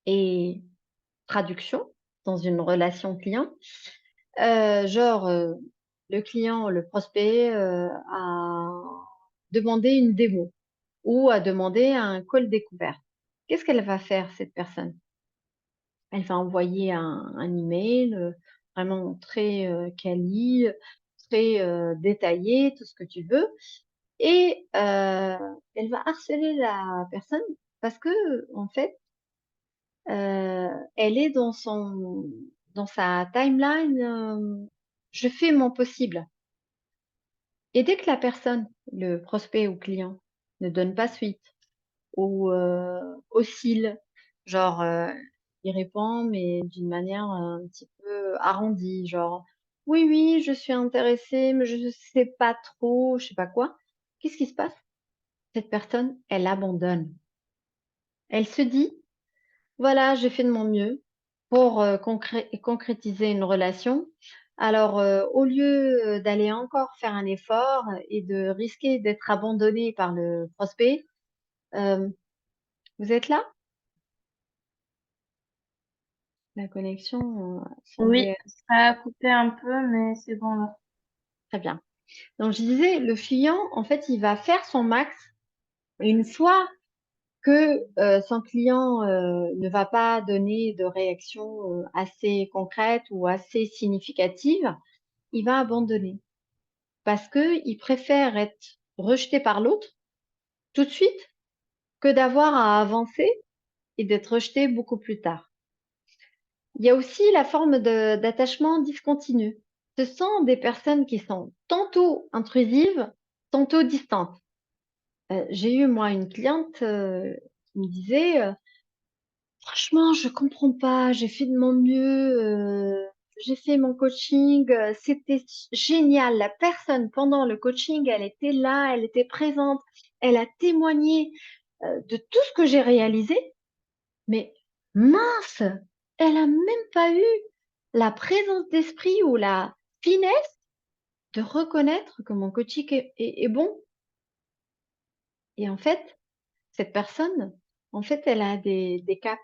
A: Et traduction, dans une relation client, genre, le client, le prospect, a demandé une démo ou a demandé un call découvert. Qu'est-ce qu'elle va faire cette personne? Elle va envoyer un email, vraiment très, quali, très, détaillé, tout ce que tu veux et elle va harceler la personne parce que en fait, elle est dans sa timeline, je fais mon possible. Et dès que la personne, le prospect ou client, ne donne pas suite ou oscille, genre il répond mais d'une manière un petit peu arrondie, genre oui, oui, je suis intéressée, mais je ne sais pas trop, je sais pas quoi. Qu'est-ce qui se passe? Cette personne, elle abandonne. Elle se dit, voilà, j'ai fait de mon mieux pour concrétiser une relation. Alors, au lieu d'aller encore faire un effort et de risquer d'être abandonné par le prospect, euh, vous êtes là? La connexion
B: Oui,
A: semblait
B: ça a coupé un peu, mais c'est bon là.
A: très bien. Donc, je disais, le client, en fait, il va faire son max. Une fois que son client ne va pas donner de réaction assez concrète ou assez significative, il va abandonner. Parce qu'il préfère être rejeté par l'autre tout de suite que d'avoir à avancer et d'être rejeté beaucoup plus tard. Il y a aussi la forme d'attachement discontinu. Ce sont des personnes qui sont tantôt intrusives, tantôt distantes. J'ai eu, moi, une cliente qui me disait franchement, je comprends pas, j'ai fait de mon mieux, j'ai fait mon coaching, c'était génial. La personne, pendant le coaching, elle était là, elle était présente, elle a témoigné de tout ce que j'ai réalisé, mais mince, elle a même pas eu la présence d'esprit ou la finesse de reconnaître que mon coaching est bon. Et en fait, cette personne, en fait, elle a des caps.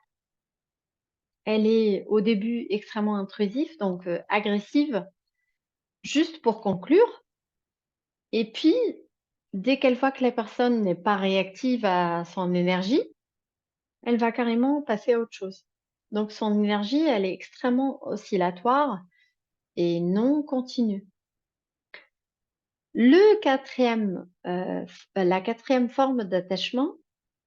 A: Elle est au début extrêmement intrusive, donc agressive, juste pour conclure. Et puis, dès qu'elle voit que la personne n'est pas réactive à son énergie, elle va carrément passer à autre chose. Donc son énergie, elle est extrêmement oscillatoire et non continue. La quatrième forme d'attachement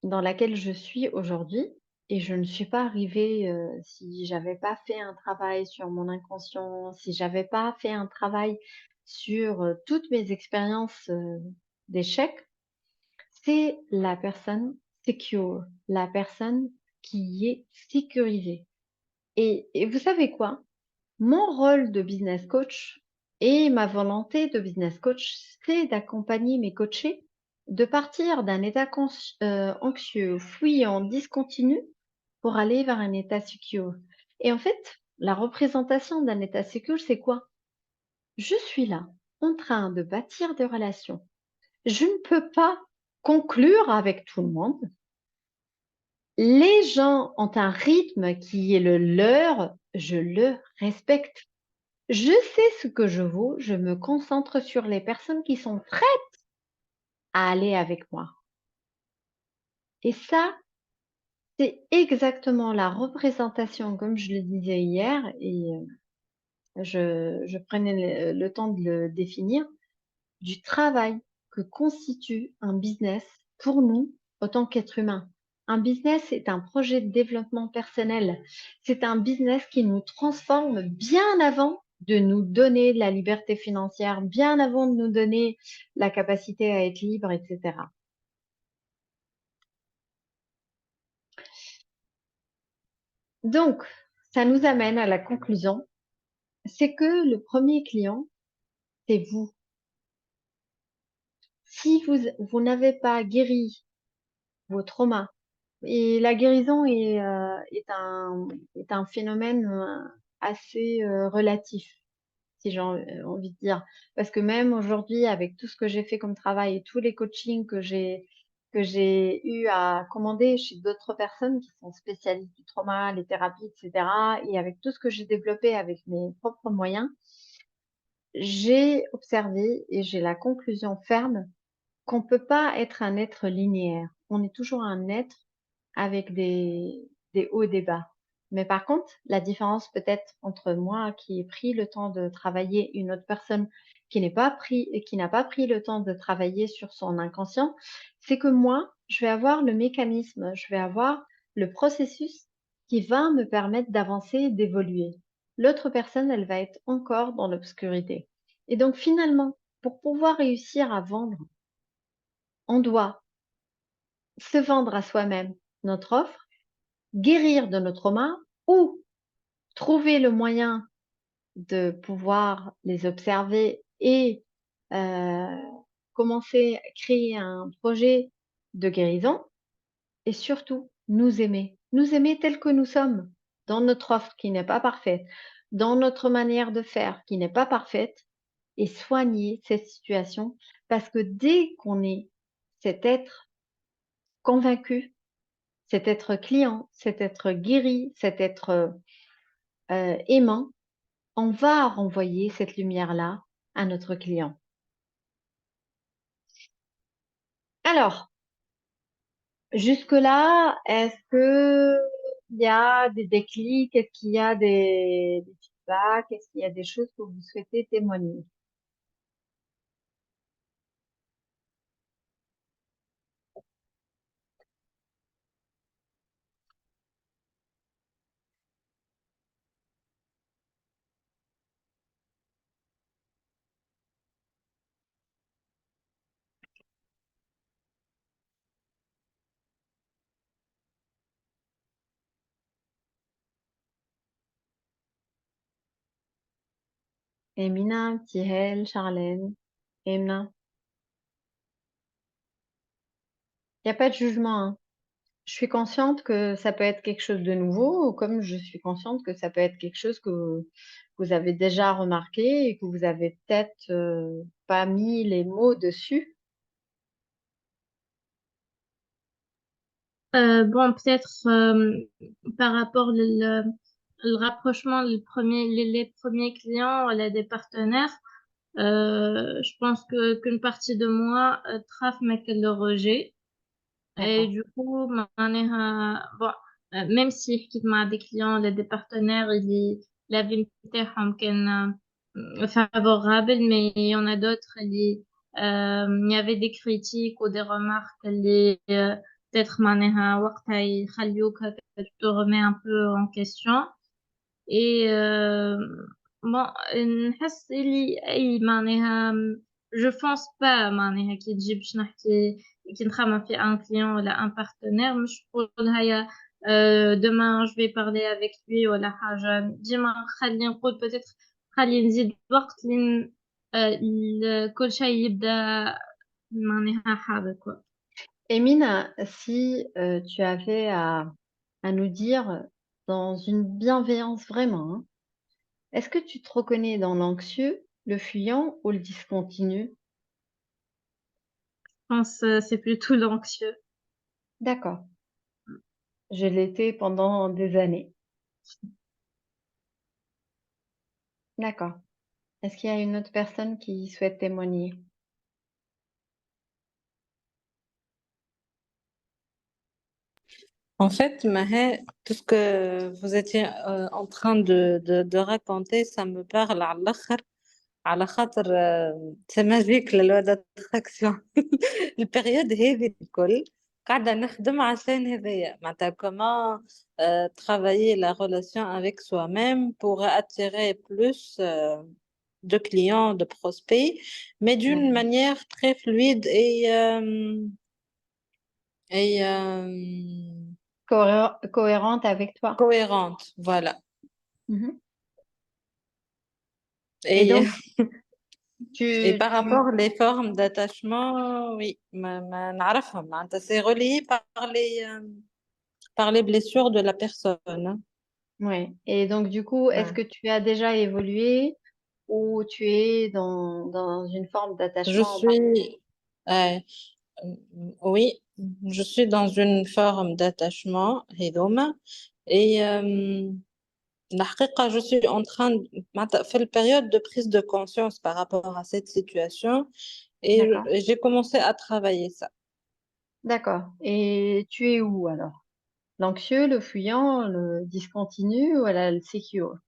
A: dans laquelle je suis aujourd'hui, et je ne suis pas arrivée si j'avais pas fait un travail sur mon inconscient, si j'avais pas fait un travail sur toutes mes expériences d'échecs, c'est la personne secure, la personne qui est sécurisée. Et vous savez quoi? Mon rôle de business coach et ma volonté de business coach, c'est d'accompagner mes coachés de partir d'un état anxieux, fuyant, discontinu pour aller vers un état secure. Et en fait, la représentation d'un état secure, c'est quoi? Je suis là, en train de bâtir des relations. Je ne peux pas conclure avec tout le monde. Les gens ont un rythme qui est le leur, je le respecte. Je sais ce que je vaux, je me concentre sur les personnes qui sont prêtes à aller avec moi. Et ça, C'est exactement la représentation, comme je le disais hier, et je prenais le temps de le définir, du travail que constitue un business pour nous en tant qu'être humain. Un business est un projet de développement personnel. C'est un business qui nous transforme bien avant de nous donner la liberté financière, bien avant de nous donner la capacité à être libre, etc. Donc, ça nous amène à la conclusion, c'est que le premier client, c'est vous. Si vous n'avez pas guéri vos traumas, et la guérison est un phénomène assez relatif, si j'ai envie de dire. Parce que même aujourd'hui, avec tout ce que j'ai fait comme travail et tous les coachings que j'ai eu à commander chez d'autres personnes qui sont spécialistes du trauma, les thérapies, etc., et avec tout ce que j'ai développé avec mes propres moyens, j'ai observé et j'ai la conclusion ferme qu'on ne peut pas être un être linéaire. On est toujours un être avec des hauts et des bas. Mais par contre, la différence peut-être entre moi qui ai pris le temps de travailler et une autre personne qui n'a pas pris le temps de travailler sur son inconscient, c'est que moi, je vais avoir le mécanisme, je vais avoir le processus qui va me permettre d'avancer et d'évoluer. L'autre personne, elle va être encore dans l'obscurité. Et donc finalement, pour pouvoir réussir à vendre, on doit se vendre à soi-même notre offre, guérir de nos traumas ou trouver le moyen de pouvoir les observer et euh, commencer à créer un projet de guérison et surtout nous aimer tel que nous sommes, dans notre offre qui n'est pas parfaite, dans notre manière de faire qui n'est pas parfaite et soigner cette situation parce que dès qu'on est cet être convaincu, cet être client, cet être guéri, cet être aimant, on va renvoyer cette lumière-là à notre client. Alors, jusque-là, est-ce que il y a des déclics? Est-ce qu'il y a des feedbacks? Est-ce qu'il y a des choses que vous souhaitez témoigner? Emina, Tihel, Charlène, Emna. Il n'y a pas de jugement, hein. Je suis consciente que ça peut être quelque chose de nouveau, comme je suis consciente que ça peut être quelque chose que vous avez déjà remarqué et que vous avez peut-être pas mis les mots dessus.
B: Bon, peut-être par rapport le rapprochement, les premiers clients, des partenaires, je pense qu'une partie de moi traf mais qu'elle le rejet. Et
A: D'accord.
B: du coup, bon, même si حكيت مع des clients, des partenaires, la vie بتاعهم كان favorable, mais il y en a d'autres, il y avait des critiques ou des remarques, peut-être معناها وقتها يخليوك هكا tu te remets un peu en question. Et bon, نحس أي معناها je pense pas معناها كي تجي باش نحكي كي نخمم في un client ولا un partenaire مش نقول هيا demain je vais parler avec lui ولا حاجة ديما خلي نقول peut-être خلي نزيد وقت لين كل شيء يبدأ معناها حاضر quoi.
A: Emine, si tu avais à nous dire dans une bienveillance vraiment, hein, est-ce que tu te reconnais dans l'anxieux, le fuyant ou le discontinu?
B: Je pense c'est plutôt l'anxieux.
A: D'accord. Je l'étais pendant des années. D'accord. Est-ce qu'il y a une autre personne qui souhaite témoigner?
C: En fait, Mahe, tout ce que vous étiez en train de raconter, ça me parle à l'آخر. على خاطر c'est magique la loi d'attraction. البريود هذه الكل قاعدة نخدم عشان هذايا معناتها comment travailler la relation avec soi-même pour attirer plus de clients, de prospects, mais d'une
A: Mhm.
C: manière très fluide et
A: Cohérente avec toi.
C: cohérente, voilà.
A: Et
C: Et,
A: donc,
C: et
A: tu,
C: par
A: tu,
C: rapport les formes d'attachement, oui, نعرفهم معناتها c'est relié par les blessures de la personne, hein.
A: ouais. Et donc, du coup, est-ce
C: Ouais.
A: que tu as déjà évolué ou tu es dans une forme
C: Je
A: d'attachement?
C: suis, euh, oui, je suis dans une forme d'attachement, هذوما. Et الحقيقة, je suis en train de معناتها في période de prise de conscience par rapport à cette situation
A: D'accord.
C: et j'ai commencé à travailler ça.
A: D'accord. Et tu es où alors? L'anxieux, le fuyant, le discontinu ou le secure?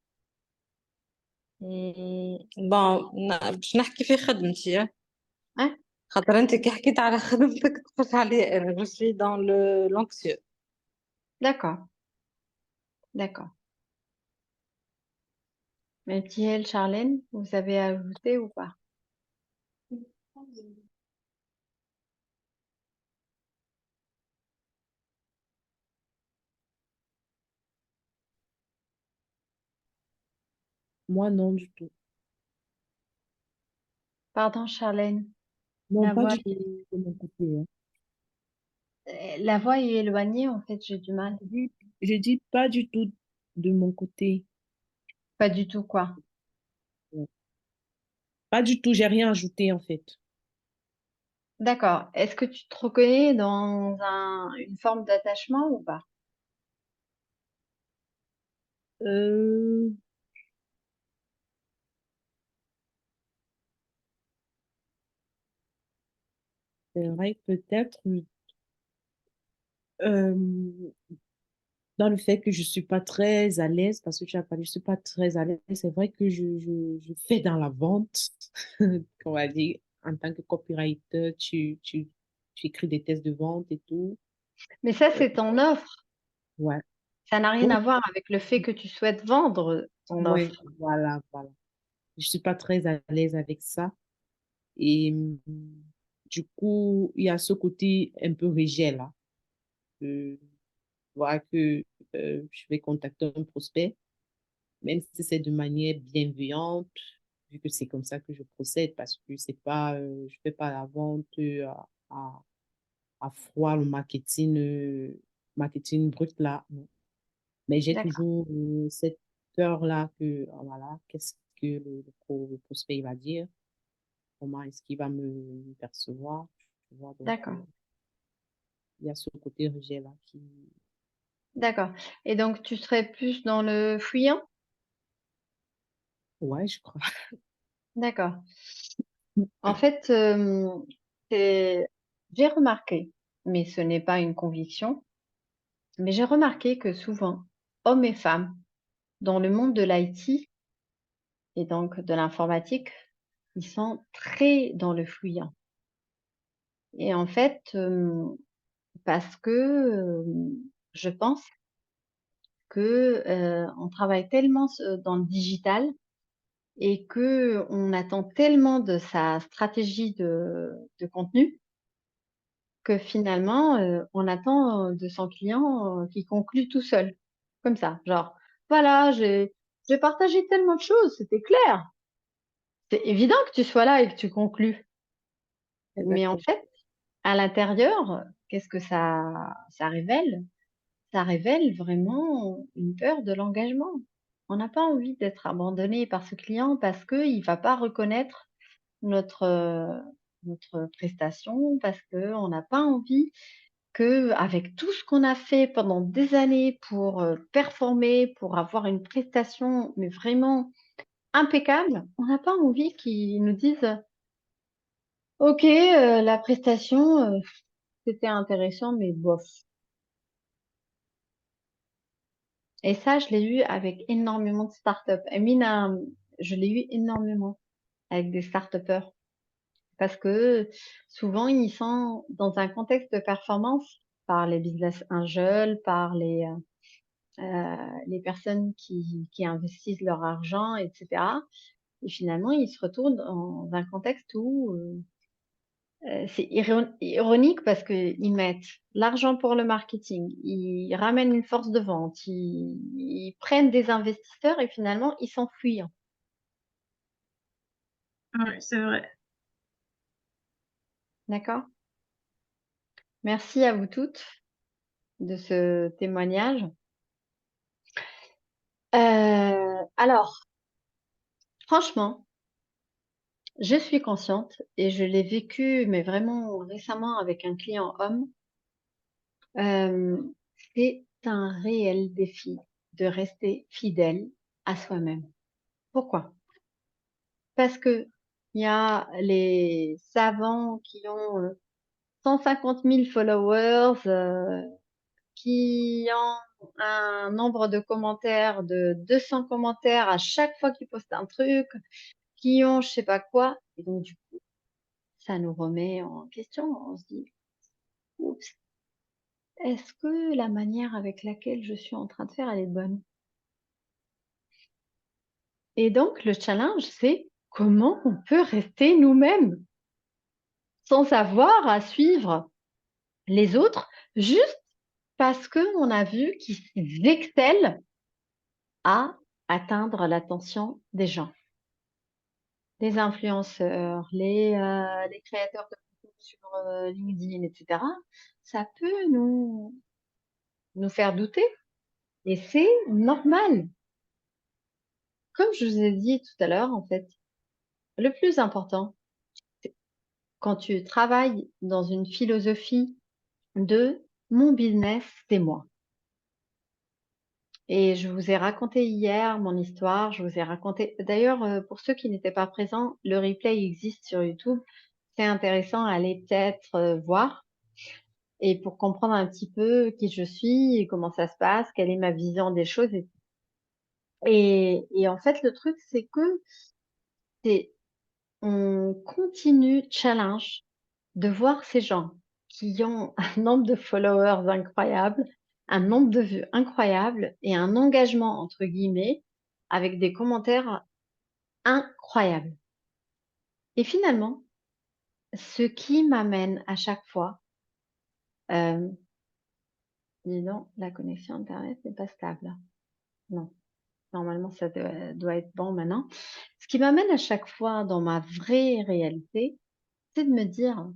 C: بون باش نحكي في خدمتي،
A: Hein?
C: خاطر انت كي حكيت على خدمتك تقص عليا انا je suis dans le l'anxieux.
A: D'accord. D'accord. Mais Tiel, Charlène, vous avez ajouté ou pas?
E: Moi, non, du tout.
A: Pardon, Charlène.
E: Non,
A: La
E: pas
A: voix
E: du tout
A: est,
E: de mon côté, hein.
A: la voix est éloignée, en fait, j'ai du mal.
E: Je dis pas du tout de mon côté.
A: Pas du tout, quoi.
E: Ouais. Pas du tout, j'ai rien ajouté en fait.
A: D'accord. Est-ce que tu te reconnais dans une forme d'attachement ou pas?
E: Euh, c'est vrai que peut-être euh, dans le fait que je suis pas très à l'aise, parce que tu as parlé, je suis pas très à l'aise. C'est vrai que je fais dans la vente, on va dire, en tant que copywriter, tu écris des tests de vente et tout.
A: Mais ça,
E: Euh,
A: c'est ton offre.
E: ouais.
A: Ça n'a rien
E: Oui,
A: à voir avec le fait que tu souhaites vendre ton
E: ouais,
A: offre.
E: voilà, voilà. Je suis pas très à l'aise avec ça. Et du coup, il y a ce côté un peu rejet là. Vois que je vais contacter un prospect, même si c'est de manière bienveillante, vu que c'est comme ça que je procède, parce que c'est pas, je fais pas la vente à, à froid, le marketing brut là. Non. Mais j'ai
A: D'accord.
E: toujours cette peur-là que, voilà, qu'est-ce que le prospect il va dire, comment est-ce qu'il va me percevoir, tu vois, donc
A: D'accord.
E: il y a ce côté rejet là qui,
A: D'accord. Et donc, tu serais plus dans le fuyant?
E: ouais, je crois.
A: D'accord. En fait, c'est- j'ai remarqué, mais ce n'est pas une conviction, mais j'ai remarqué que souvent, hommes et femmes, dans le monde de l'IT et donc de l'informatique, ils sont très dans le fuyant. Et en fait, parce que je pense que on travaille tellement dans le digital et que on attend tellement de sa stratégie de contenu que finalement, on attend, de son client, qu'il conclue tout seul. Comme ça, genre: «Voilà, j'ai partagé tellement de choses, c'était clair». C'est évident que tu sois là et que tu conclues. Mais en
E: Exactement.
A: fait, à l'intérieur, qu'est-ce que ça révèle? Ça révèle vraiment une peur de l'engagement. On n'a pas envie d'être abandonné par ce client parce qu'il va pas reconnaître notre, notre prestation, parce qu'on n'a pas envie qu'avec tout ce qu'on a fait pendant des années pour, performer, pour avoir une prestation, mais vraiment impeccable, on n'a pas envie qu'ils nous disent: «OK, la prestation, c'était intéressant mais bof». Et ça, je l'ai eu avec énormément de startups. Amina, je l'ai eu énormément avec des start-upers. Parce que souvent, ils sont dans un contexte de performance par les business angels, par les personnes qui investissent leur argent, etc. Et finalement, ils se retrouvent dans un contexte où c'est ironique parce qu'ils mettent l'argent pour le marketing, ils ramènent une force de vente, ils prennent des investisseurs et finalement, ils s'enfuient.
B: Oui, c'est vrai.
A: D'accord? Merci à vous toutes de ce témoignage. Alors, franchement, je suis consciente et je l'ai vécu, mais vraiment récemment avec un client homme. C'est un réel défi de rester fidèle à soi-même. Pourquoi? Parce que il y a les savants qui ont 150 000 followers, qui ont un nombre de commentaires de 200 commentaires à chaque fois qu'ils postent un truc, qui ont je sais pas quoi. Et donc, du coup, ça nous remet en question. On se dit, oups, est-ce que la manière avec laquelle je suis en train de faire, elle est bonne? Et donc, le challenge, c'est comment on peut rester nous-mêmes sans avoir à suivre les autres juste parce qu'on a vu qu'ils excellent à atteindre l'attention des gens. Les influenceurs, les créateurs de contenu sur LinkedIn, etc. Ça peut nous faire douter et c'est normal. Comme je vous ai dit tout à l'heure, en fait, le plus important, c'est quand tu travailles dans une philosophie de mon business, c'est moi. Et je vous ai raconté hier mon histoire, je vous ai raconté d'ailleurs, pour ceux qui n'étaient pas présents, le replay existe sur YouTube. C'est intéressant à aller peut-être, voir et pour comprendre un petit peu qui je suis et comment ça se passe, quelle est ma vision des choses et en fait, le truc, c'est que c'est on continue challenge de voir ces gens qui ont un nombre de followers incroyable, un nombre de vues incroyable et un engagement entre guillemets avec des commentaires incroyables. Et finalement, ce qui m'amène à chaque fois, dis donc, la connexion internet n'est pas stable. Non, normalement ça doit être bon maintenant. Ce qui m'amène à chaque fois dans ma vraie réalité, c'est de me dire,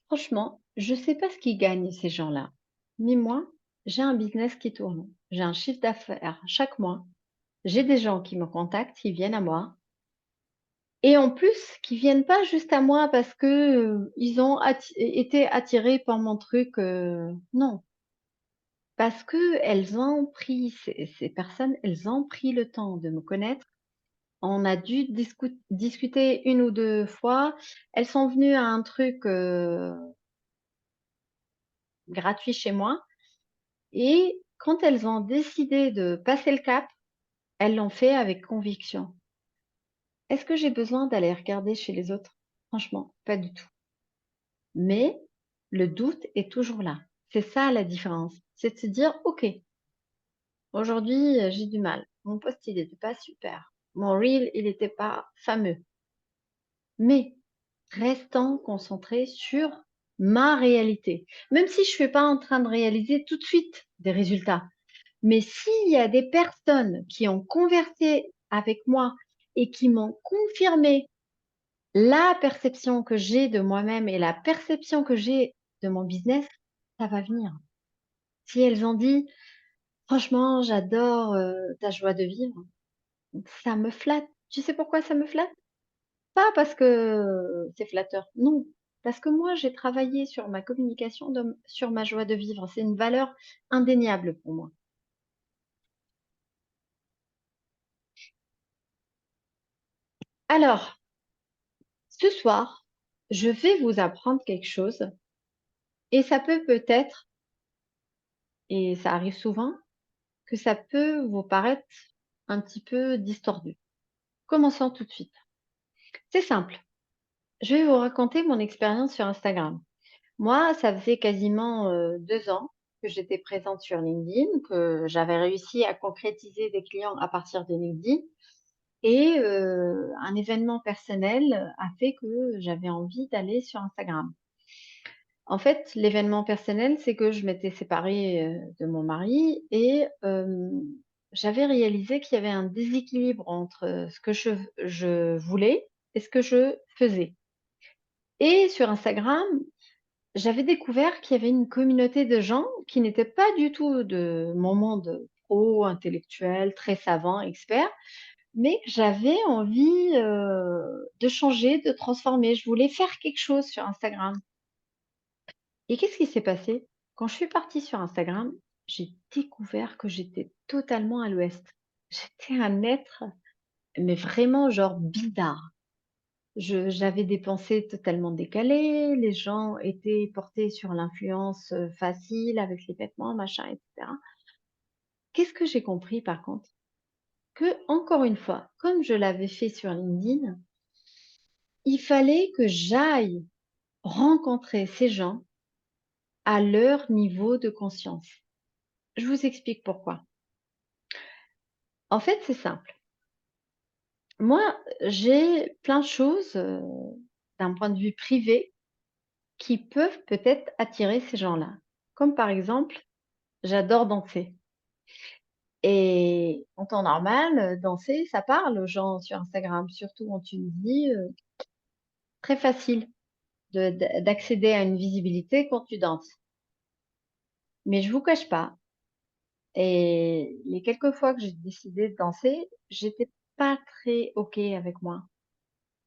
A: franchement, je sais pas ce qu'ils gagnent ces gens-là, mais moi, j'ai un business qui tourne. J'ai un chiffre d'affaires chaque mois. J'ai des gens qui me contactent, qui viennent à moi et en plus, qui viennent pas juste à moi parce que, ils ont été attirés par mon truc, non. Parce qu'elles ont pris ces personnes, elles ont pris le temps de me connaître. On a dû discuter 1 ou 2 fois. Elles sont venues à un truc, gratuit chez moi. Et quand elles ont décidé de passer le cap, elles l'ont fait avec conviction. Est-ce que j'ai besoin d'aller regarder chez les autres? Franchement, pas du tout. Mais le doute est toujours là. C'est ça la différence. C'est de se dire, OK, aujourd'hui, j'ai du mal. Mon post, il n'était pas super. Mon reel, il n'était pas fameux. Mais restons concentrés sur ma réalité. Même si je ne suis pas en train de réaliser tout de suite des résultats. Mais s'il y a des personnes qui ont conversé avec moi et qui m'ont confirmé la perception que j'ai de moi-même et la perception que j'ai de mon business, ça va venir. Si elles ont dit: «Franchement, j'adore, ta joie de vivre», ça me flatte. Tu sais pourquoi ça me flatte? Pas parce que c'est flatteur, non, parce que moi, j'ai travaillé sur ma communication, sur ma joie de vivre. C'est une valeur indéniable pour moi. Alors, ce soir, je vais vous apprendre quelque chose et ça peut peut-être, et ça arrive souvent, que ça peut vous paraître un petit peu distordu. Commençons tout de suite. C'est simple. Je vais vous raconter mon expérience sur Instagram. Moi, ça faisait quasiment 2 ans que j'étais présente sur LinkedIn, que j'avais réussi à concrétiser des clients à partir de LinkedIn et un événement personnel a fait que j'avais envie d'aller sur Instagram. En fait, l'événement personnel, c'est que je m'étais séparée, de mon mari et j'avais réalisé qu'il y avait un déséquilibre entre ce que je voulais et ce que je faisais. Et sur Instagram, j'avais découvert qu'il y avait une communauté de gens qui n'étaient pas du tout de mon monde pro, intellectuel, très savant, expert, mais que j'avais envie, de changer, de transformer. Je voulais faire quelque chose sur Instagram. Et qu'est-ce qui s'est passé? Quand je suis partie sur Instagram, j'ai découvert que j'étais totalement à l'ouest. J'étais un être, mais vraiment genre bizarre. J'avais des pensées totalement décalées, les gens étaient portés sur l'influence facile avec les vêtements, machin, etc. Qu'est-ce que j'ai compris par contre? Que, encore une fois, comme je l'avais fait sur LinkedIn, il fallait que j'aille rencontrer ces gens à leur niveau de conscience. Je vous explique pourquoi. En fait, c'est simple. Moi, j'ai plein de choses d'un point de vue privé qui peuvent peut-être attirer ces gens-là. Comme par exemple, j'adore danser. Et en temps normal, danser, ça parle aux gens sur Instagram, surtout en Tunisie, très facile d'accéder à une visibilité quand tu danses. Mais je vous cache pas, et les quelques fois que j'ai décidé de danser, j'étais pas très OK avec moi.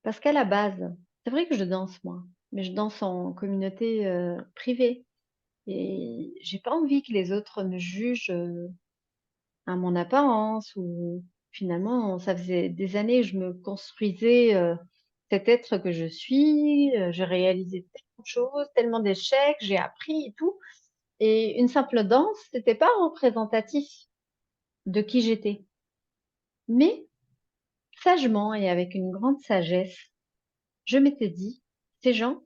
A: Parce qu'à la base, c'est vrai que je danse moi, mais je danse en communauté, privée et j'ai pas envie que les autres me jugent, à mon apparence ou finalement, ça faisait des années que je me construisais, cet être que je suis, j'ai réalisé tellement de choses, tellement d'échecs, j'ai appris et tout et une simple danse, c'était pas représentatif de qui j'étais. Mais sagement et avec une grande sagesse, je m'étais dit: «Ces gens,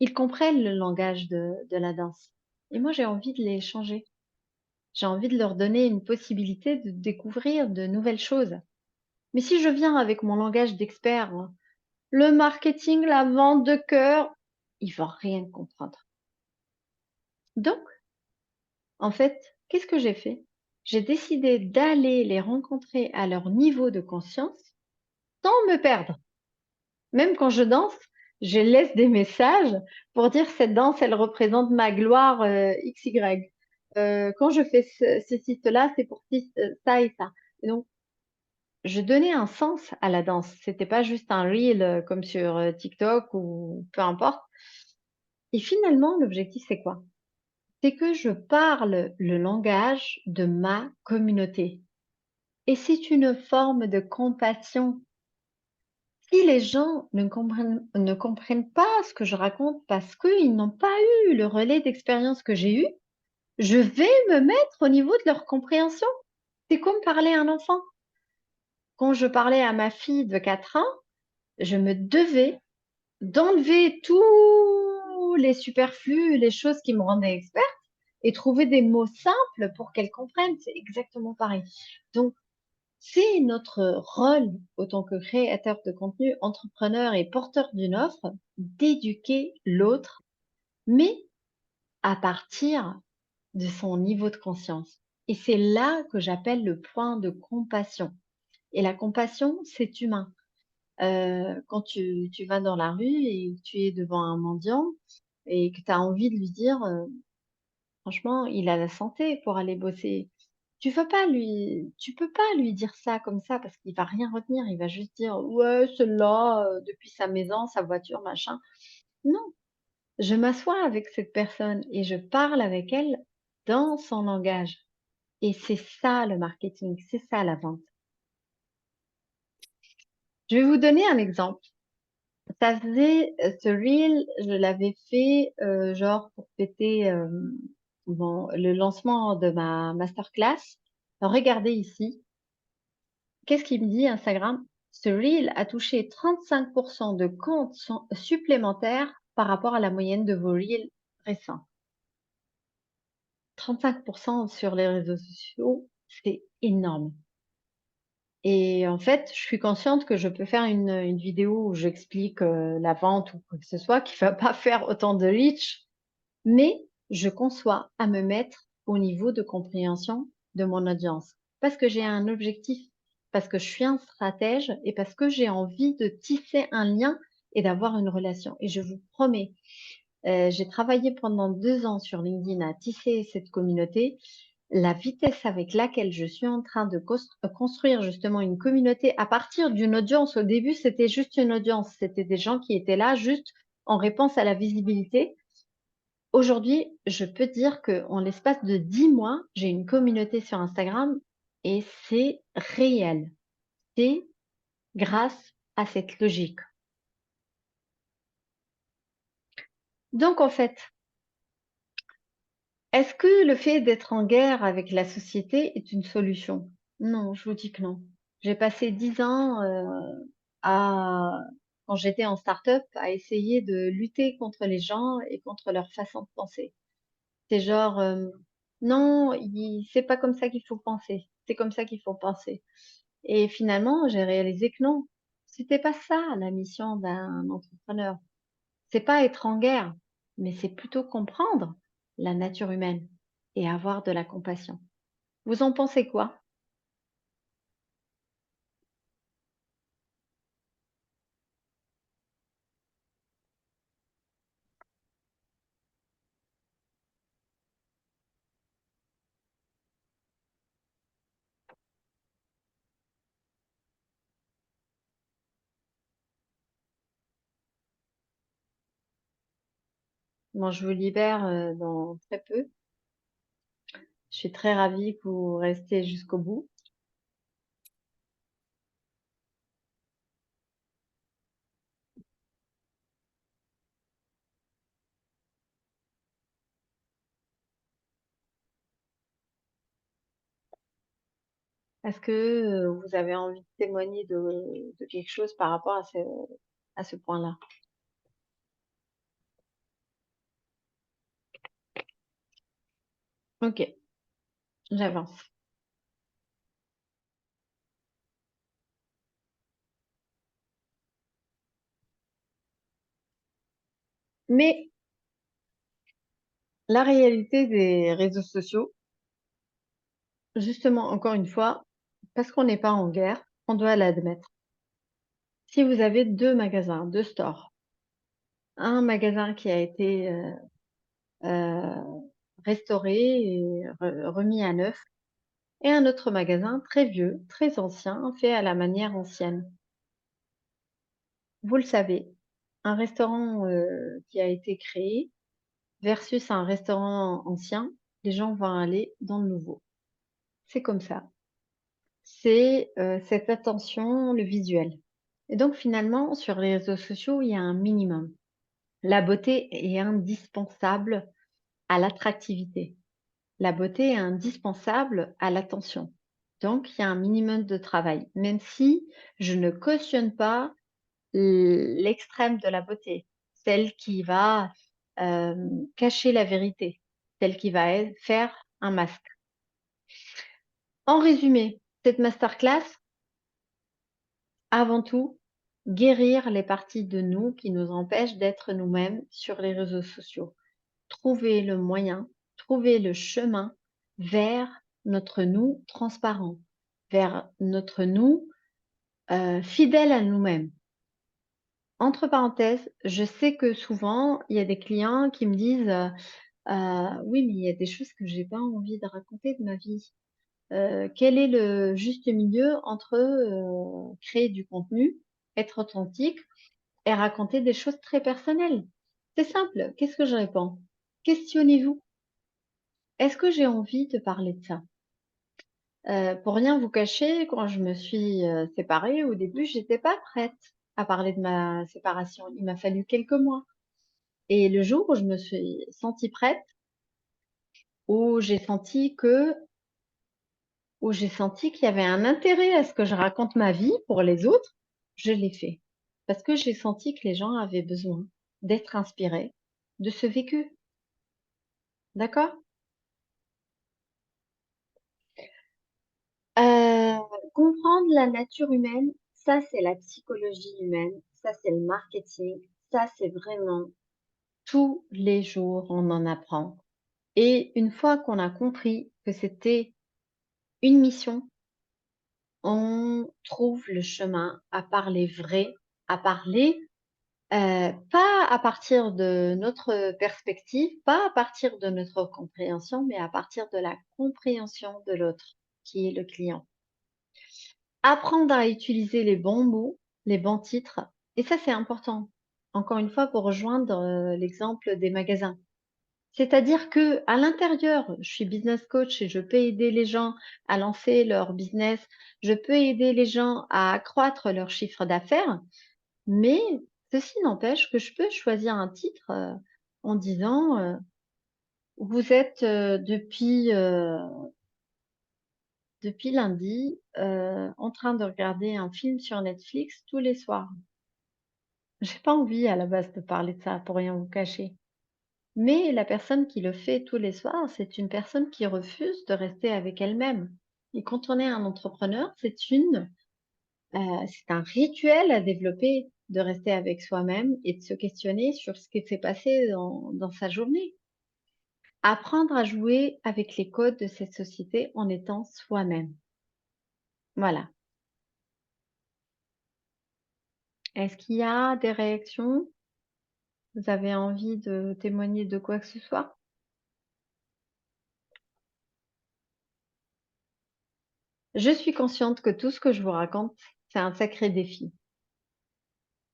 A: ils comprennent le langage de la danse et moi j'ai envie de les changer. J'ai envie de leur donner une possibilité de découvrir de nouvelles choses. Mais si je viens avec mon langage d'expert, hein, le marketing, la vente de cœur, ils vont rien comprendre». Donc, en fait, qu'est-ce que j'ai fait? J'ai décidé d'aller les rencontrer à leur niveau de conscience sans me perdre. Même quand je danse, je laisse des messages pour dire: «Cette danse, elle représente ma gloire, XY. Quand je fais ceci, cela, c'est pour ci, ça et ça». Et donc je donnais un sens à la danse. C'était pas juste un reel, comme sur, TikTok ou peu importe. Et finalement, l'objectif, c'est quoi? C'est que je parle le langage de ma communauté et c'est une forme de compassion. Si les gens ne comprennent pas ce que je raconte parce qu'ils n'ont pas eu le relais d'expérience que j'ai eu, je vais me mettre au niveau de leur compréhension. C'est comme parler à un enfant. Quand je parlais à ma fille de 4 ans, je me devais d'enlever tous les superflus, les choses qui me rendaient experte et trouver des mots simples pour qu'elle comprenne. C'est exactement pareil. Donc, c'est notre rôle autant que créateur de contenu, entrepreneur et porteur d'une offre d'éduquer l'autre, mais à partir de son niveau de conscience. Et c'est là que j'appelle le point de compassion. Et la compassion, c'est humain. Quand tu vas dans la rue et que tu es devant un mendiant et que tu as envie de lui dire, franchement, il a la santé pour aller bosser. Tu peux pas lui dire ça comme ça parce qu'il va rien retenir. Il va juste dire: «Ouais, celle-là, depuis sa maison, sa voiture, machin». Non, je m'assois avec cette personne et je parle avec elle dans son langage et c'est ça le marketing, c'est ça la vente. Je vais vous donner un exemple. Ça faisait, ce reel, je l'avais fait, genre pour fêter, le lancement de ma masterclass Regardez ici. Qu'est-ce qu'il me dit Instagram? Ce reel a touché 35% de comptes supplémentaires par rapport à la moyenne de vos reels récents. 35% sur les réseaux sociaux, c'est énorme. Et en fait, je suis consciente que je peux faire une vidéo où j'explique la vente ou quoi que ce soit, qui va pas faire autant de reach, mais je conçois à me mettre au niveau de compréhension de mon audience. Parce que j'ai un objectif, parce que je suis un stratège et parce que j'ai envie de tisser un lien et d'avoir une relation. Et je vous promets, j'ai travaillé pendant 2 ans sur LinkedIn à tisser cette communauté. La vitesse avec laquelle je suis en train de construire justement une communauté à partir d'une audience. Au début, c'était juste une audience. C'était des gens qui étaient là juste en réponse à la visibilité. Aujourd'hui, je peux dire qu'en l'espace de 10 mois, j'ai une communauté sur Instagram et c'est réel. C'est grâce à cette logique. Donc, en fait, est-ce que le fait d'être en guerre avec la société est une solution? Non, je vous dis que non. J'ai passé 10 ans quand j'étais en start-up, à essayer de lutter contre les gens et contre leur façon de penser. C'est genre, non, c'est pas comme ça qu'il faut penser. C'est comme ça qu'il faut penser. Et finalement, j'ai réalisé que non, c'était pas ça la mission d'un entrepreneur. C'est pas être en guerre, mais c'est plutôt comprendre la nature humaine et avoir de la compassion. Vous en pensez quoi? Bon, je vous libère dans très peu. Je suis très ravie que vous restiez jusqu'au bout. Est-ce que vous avez envie de témoigner de quelque chose par rapport à ce point-là? Ok, j'avance. Mais la réalité des réseaux sociaux, justement, encore une fois, parce qu'on n'est pas en guerre, on doit l'admettre. Si vous avez 2 magasins, 2 stores, un magasin qui a été restauré et remis à neuf, et un autre magasin très vieux, très ancien, fait à la manière ancienne. Vous le savez, un restaurant qui a été créé versus un restaurant ancien, les gens vont aller dans le nouveau. C'est comme ça. C'est cette attention, le visuel. Et donc finalement, sur les réseaux sociaux, il y a un minimum. La beauté est indispensable à l'attractivité. La beauté est indispensable à l'attention. Donc, il y a un minimum de travail, même si je ne cautionne pas l'extrême de la beauté, celle qui va cacher la vérité, celle qui va faire un masque. En résumé, cette masterclass, avant tout, guérir les parties de nous qui nous empêchent d'être nous-mêmes sur les réseaux sociaux. Trouver le moyen, trouver le chemin vers notre nous transparent, vers notre nous fidèle à nous-mêmes. Entre parenthèses, je sais que souvent, il y a des clients qui me disent oui, mais il y a des choses que j'ai pas envie de raconter de ma vie. Quel est le juste milieu entre créer du contenu, être authentique et raconter des choses très personnelles? C'est simple. Qu'est-ce que je réponds? Questionnez-vous. Est-ce que j'ai envie de parler de ça? Pour rien vous cacher, quand je me suis séparée, au début, j'étais pas prête à parler de ma séparation. Il m'a fallu quelques mois. Et le jour où je me suis sentie prête, où j'ai senti que où j'ai senti qu'il y avait un intérêt à ce que je raconte ma vie pour les autres, je l'ai fait. Parce que j'ai senti que les gens avaient besoin d'être inspirés de ce vécu. D'accord? Comprendre la nature humaine, ça c'est la psychologie humaine, ça c'est le marketing, ça c'est vraiment tous les jours on en apprend. Et une fois qu'on a compris que c'était une mission, on trouve le chemin à parler vrai, à parler pas à partir de notre perspective, pas à partir de notre compréhension, mais à partir de la compréhension de l'autre, qui est le client. Apprendre à utiliser les bons mots, les bons titres, et ça c'est important. Encore une fois, pour rejoindre l'exemple des magasins. C'est-à-dire que à l'intérieur, je suis business coach et je peux aider les gens à lancer leur business, je peux aider les gens à accroître leur chiffre d'affaires, mais ceci n'empêche que je peux choisir un titre en disant vous êtes depuis lundi en train de regarder un film sur Netflix tous les soirs. J'ai pas envie à la base de parler de ça pour rien vous cacher. Mais la personne qui le fait tous les soirs, c'est une personne qui refuse de rester avec elle-même. Et quand on est un entrepreneur, c'est un rituel à développer de rester avec soi-même et de se questionner sur ce qui s'est passé dans sa journée. Apprendre à jouer avec les codes de cette société en étant soi-même. Voilà. Est-ce qu'il y a des réactions? Vous avez envie de témoigner de quoi que ce soit? Je suis consciente que tout ce que je vous raconte, c'est un sacré défi.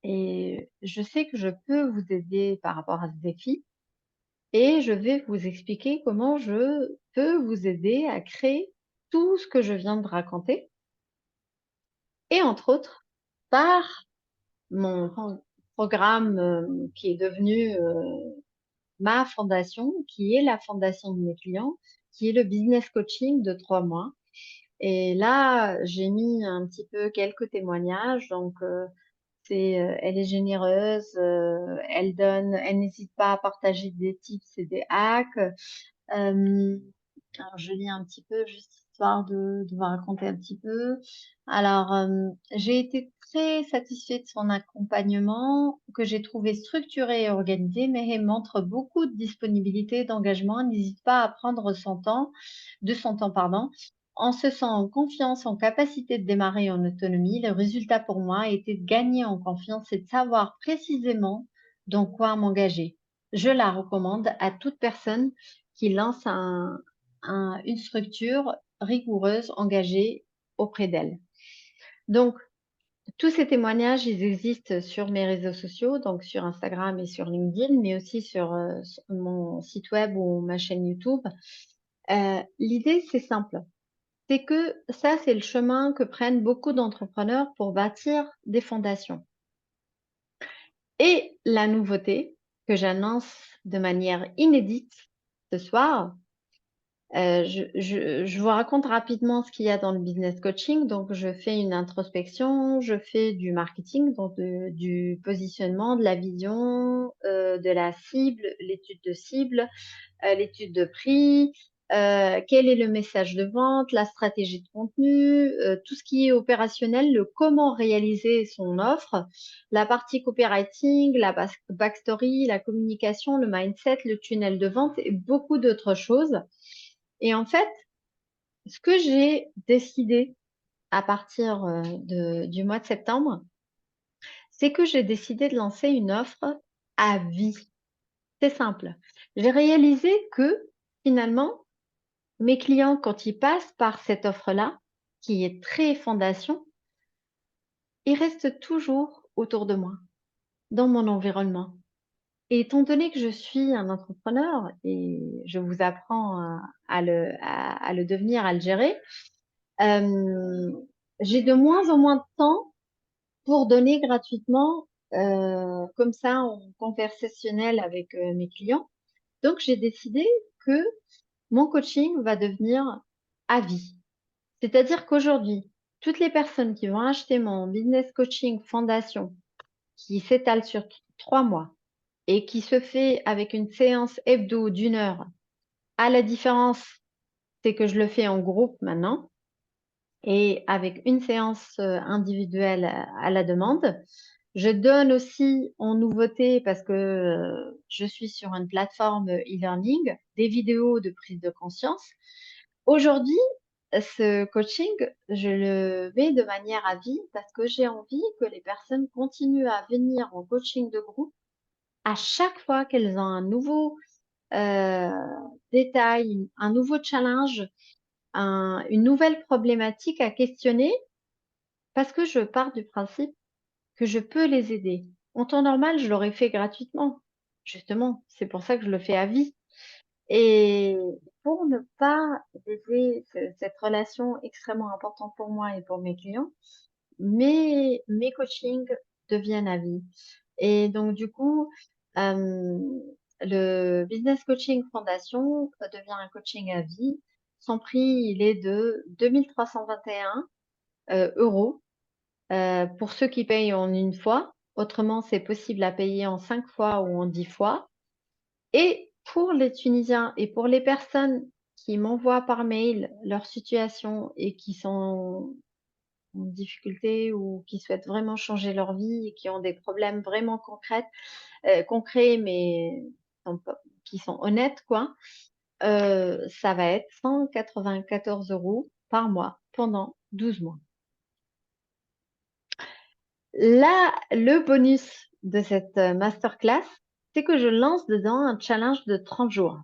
A: Et je sais que je peux vous aider par rapport à ce défi et je vais vous expliquer comment je peux vous aider à créer tout ce que je viens de raconter et entre autres par mon programme qui est devenu ma fondation, qui est la fondation de mes clients, qui est le business coaching de 3 mois. Et là, j'ai mis un petit peu quelques témoignages. Donc, elle est généreuse, elle n'hésite pas à partager des tips et des hacks. Alors, je lis un petit peu, juste histoire de vous raconter un petit peu. Alors, j'ai été très satisfaite de son accompagnement, que j'ai trouvé structuré et organisé, mais elle montre beaucoup de disponibilité et d'engagement. Elle n'hésite pas à prendre son temps, pardon. En se sent en confiance, en capacité de démarrer en autonomie, le résultat pour moi a été de gagner en confiance et de savoir précisément dans quoi m'engager. Je la recommande à toute personne qui lance une structure rigoureuse, engagée auprès d'elle. Donc, tous ces témoignages, ils existent sur mes réseaux sociaux, donc sur Instagram et sur LinkedIn, mais aussi sur mon site web ou ma chaîne YouTube. L'idée, c'est simple. C'est que ça, c'est le chemin que prennent beaucoup d'entrepreneurs pour bâtir des fondations. Et la nouveauté que j'annonce de manière inédite ce soir, je vous raconte rapidement ce qu'il y a dans le business coaching. Donc, je fais une introspection, je fais du marketing, donc du positionnement, de la vision, de la cible, l'étude de cible, l'étude de prix, quel est le message de vente, la stratégie de contenu, tout ce qui est opérationnel, le comment réaliser son offre, la partie copywriting, la backstory, la communication, le mindset, le tunnel de vente et beaucoup d'autres choses. Et en fait, ce que j'ai décidé à partir du mois de septembre, c'est que j'ai décidé de lancer une offre à vie. C'est simple. J'ai réalisé que finalement, mes clients, quand ils passent par cette offre-là, qui est très fondation, ils restent toujours autour de moi, dans mon environnement. Et étant donné que je suis un entrepreneur et je vous apprends à le devenir, à le gérer, j'ai de moins en moins de temps pour donner gratuitement, comme ça, en conversationnel avec mes clients. Donc, j'ai décidé que mon coaching va devenir à vie. C'est-à-dire qu'aujourd'hui, toutes les personnes qui vont acheter mon business coaching fondation, qui s'étale sur 3 mois et qui se fait avec une séance hebdo d'1 heure, à la différence, c'est que je le fais en groupe maintenant et avec une séance individuelle à la demande. Je donne aussi en nouveauté, parce que je suis sur une plateforme e-learning, des vidéos de prise de conscience. Aujourd'hui, ce coaching, je le mets de manière à vie parce que j'ai envie que les personnes continuent à venir en coaching de groupe à chaque fois qu'elles ont un nouveau détail, un nouveau challenge, une nouvelle problématique à questionner, parce que je pars du principe que je peux les aider. En temps normal, je l'aurais fait gratuitement. Justement, c'est pour ça que je le fais à vie. Et pour ne pas laisser cette relation extrêmement importante pour moi et pour mes clients, mes coachings deviennent à vie. Et donc, du coup, le Business Coaching Fondation devient un coaching à vie. Son prix, il est de 2321 euros pour ceux qui payent en une fois. Autrement, c'est possible à payer en 5 fois ou en 10 fois. Et pour les Tunisiens et pour les personnes qui m'envoient par mail leur situation et qui sont en difficulté ou qui souhaitent vraiment changer leur vie et qui ont des problèmes vraiment concrets, mais qui sont honnêtes, quoi, ça va être 194 euros par mois pendant 12 mois. Là, le bonus de cette masterclass, c'est que je lance dedans un challenge de 30 jours.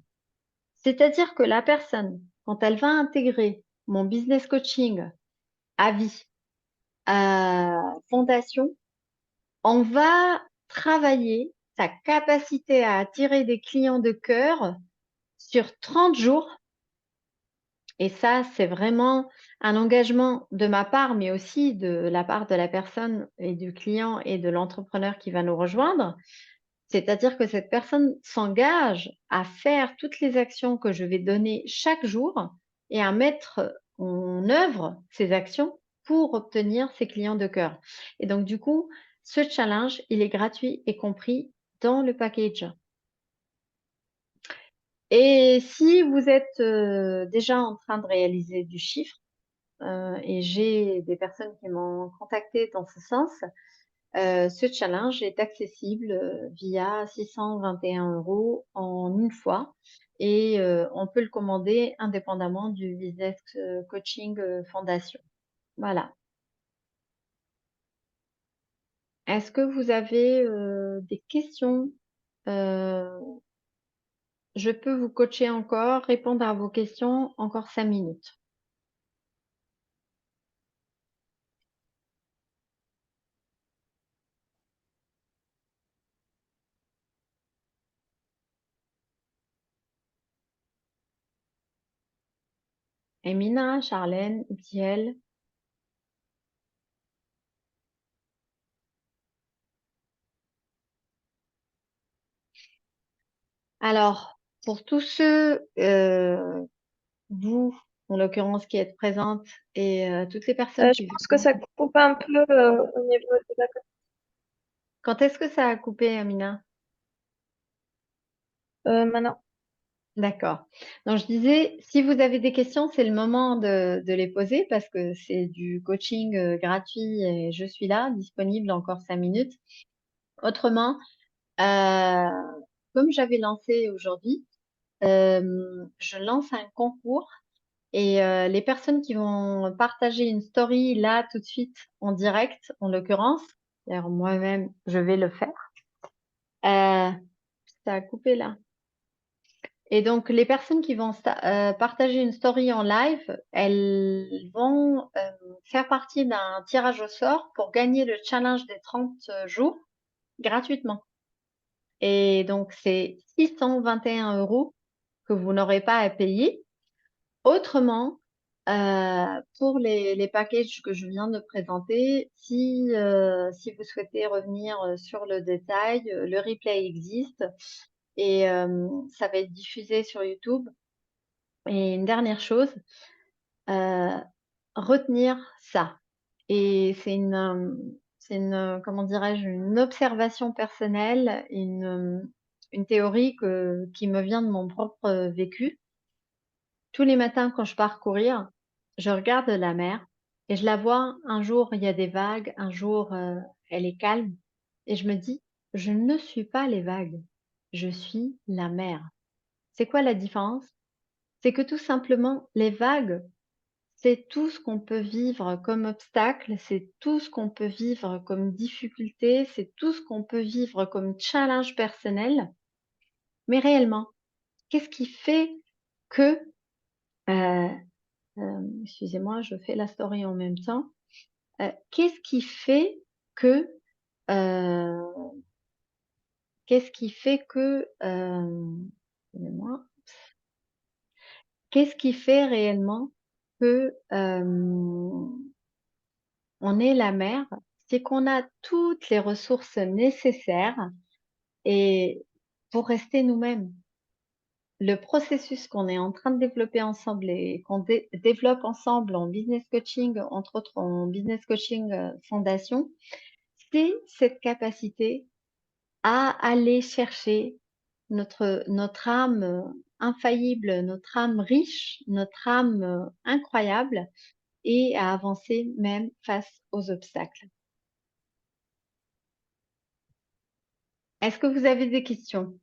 A: C'est-à-dire que la personne, quand elle va intégrer mon business coaching à vie, fondation, on va travailler sa capacité à attirer des clients de cœur sur 30 jours. Et ça, c'est vraiment un engagement de ma part, mais aussi de la part de la personne et du client et de l'entrepreneur qui va nous rejoindre. C'est-à-dire que cette personne s'engage à faire toutes les actions que je vais donner chaque jour et à mettre en œuvre ces actions pour obtenir ses clients de cœur. Et donc, du coup, ce challenge, il est gratuit et compris dans le package. Et si vous êtes déjà en train de réaliser du chiffre, et j'ai des personnes qui m'ont contacté dans ce sens, ce challenge est accessible via 621 euros en une fois et on peut le commander indépendamment du Business Coaching Fondation. Voilà. Est-ce que vous avez des questions? Je peux vous coacher encore, répondre à vos questions encore 5 minutes. Emina, Charlène, Ibtiel. Alors, pour tous ceux, vous, en l'occurrence, qui êtes présentes et toutes les personnes
B: Je
A: qui
B: pense que ça coupe un peu au niveau de la...
A: Quand est-ce que ça a coupé, Amina?
B: Maintenant.
A: D'accord. Donc, je disais, si vous avez des questions, c'est le moment de les poser parce que c'est du coaching gratuit et je suis là, disponible encore 5 minutes. Autrement, comme j'avais lancé aujourd'hui, je lance un concours et les personnes qui vont partager une story là tout de suite en direct, en l'occurrence, d'ailleurs moi-même, je vais le faire. Ça a coupé là. Et donc, les personnes qui vont partager une story en live, elles vont faire partie d'un tirage au sort pour gagner le challenge des 30 jours gratuitement. Et donc, c'est 621 euros que vous n'aurez pas à payer. Autrement, pour les packages que je viens de présenter, si vous souhaitez revenir sur le détail, le replay existe et ça va être diffusé sur YouTube. Et une dernière chose, retenir ça. Et comment dirais-je, une observation personnelle, une théorie qui me vient de mon propre vécu. Tous les matins, quand je pars courir, je regarde la mer et je la vois. Un jour, il y a des vagues, un jour, elle est calme. Et je me dis, je ne suis pas les vagues, je suis la mer. C'est quoi la différence? C'est que tout simplement, les vagues, c'est tout ce qu'on peut vivre comme obstacle, c'est tout ce qu'on peut vivre comme difficulté, c'est tout ce qu'on peut vivre comme challenge personnel. Mais réellement, qu'est-ce qui fait que, euh, excusez-moi, je fais la story en même temps. Qu'est-ce qui fait que, euh, qu'est-ce qui fait que, excusez-moi, qu'est-ce qui fait réellement que on est la mer? C'est qu'on a toutes les ressources nécessaires et pour rester nous-mêmes. Le processus qu'on est en train de développer ensemble et qu'on développe ensemble en business coaching, entre autres en business coaching fondation, c'est cette capacité à aller chercher notre âme infaillible, notre âme riche, notre âme incroyable et à avancer même face aux obstacles. Est-ce que vous avez des questions?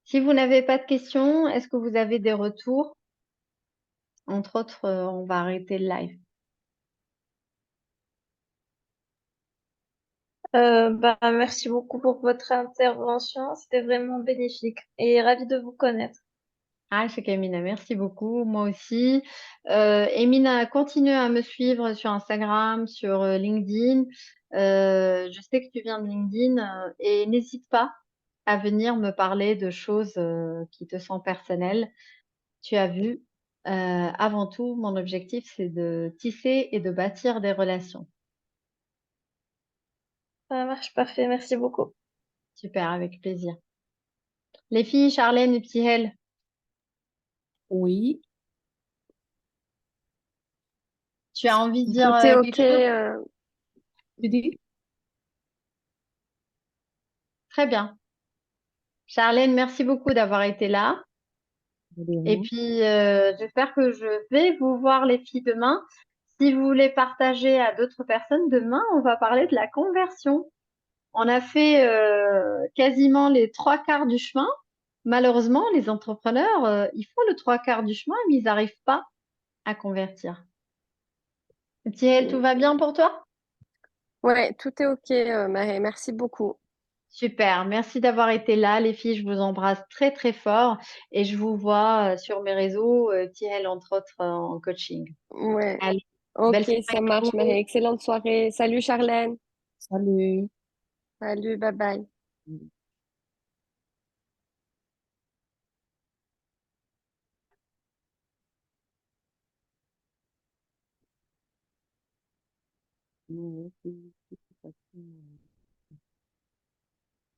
A: Si vous n'avez pas de questions, est-ce que vous avez des retours? Entre autres, on va arrêter le live.
B: Merci beaucoup pour votre intervention. C'était vraiment bénéfique et ravie de vous connaître.
A: Ah, c'est Emina, merci beaucoup. Moi aussi. Emina, continue à me suivre sur Instagram, sur LinkedIn. Je sais que tu viens de LinkedIn et n'hésite pas à venir me parler de choses qui te sont personnelles. Tu as vu, avant tout, mon objectif, c'est de tisser et de bâtir des relations.
B: Ça marche parfait. Merci beaucoup.
A: Super, avec plaisir. Les filles, Charlène et Ptihel,
E: Oui,
A: tu as envie de dire
D: Tout est
A: quelque
D: OK.
A: chose?
E: tu dis?
A: Très bien. Charlène, merci beaucoup d'avoir été là. Et
E: Bien.
A: puis, j'espère que je vais vous voir les filles demain. Si vous voulez partager à d'autres personnes, demain, on va parler de la conversion. On a fait quasiment les trois quarts du chemin. Malheureusement, les entrepreneurs, ils font le trois quarts du chemin, mais ils n'arrivent pas à convertir. Thiel, tout va bien pour toi?
D: Ouais, tout est OK, Marie. Merci beaucoup.
A: Super, merci d'avoir été là, les filles. Je vous embrasse très très fort et je vous vois sur mes réseaux, Thiel entre autres en coaching.
D: Ouais.
A: Allez, belle
D: OK, ça marche, Marie.
A: soirée.
D: Excellente soirée. Salut, Charlène.
E: Salut.
D: Salut, bye bye.
E: Oui, oui, oui, oui, oui, oui.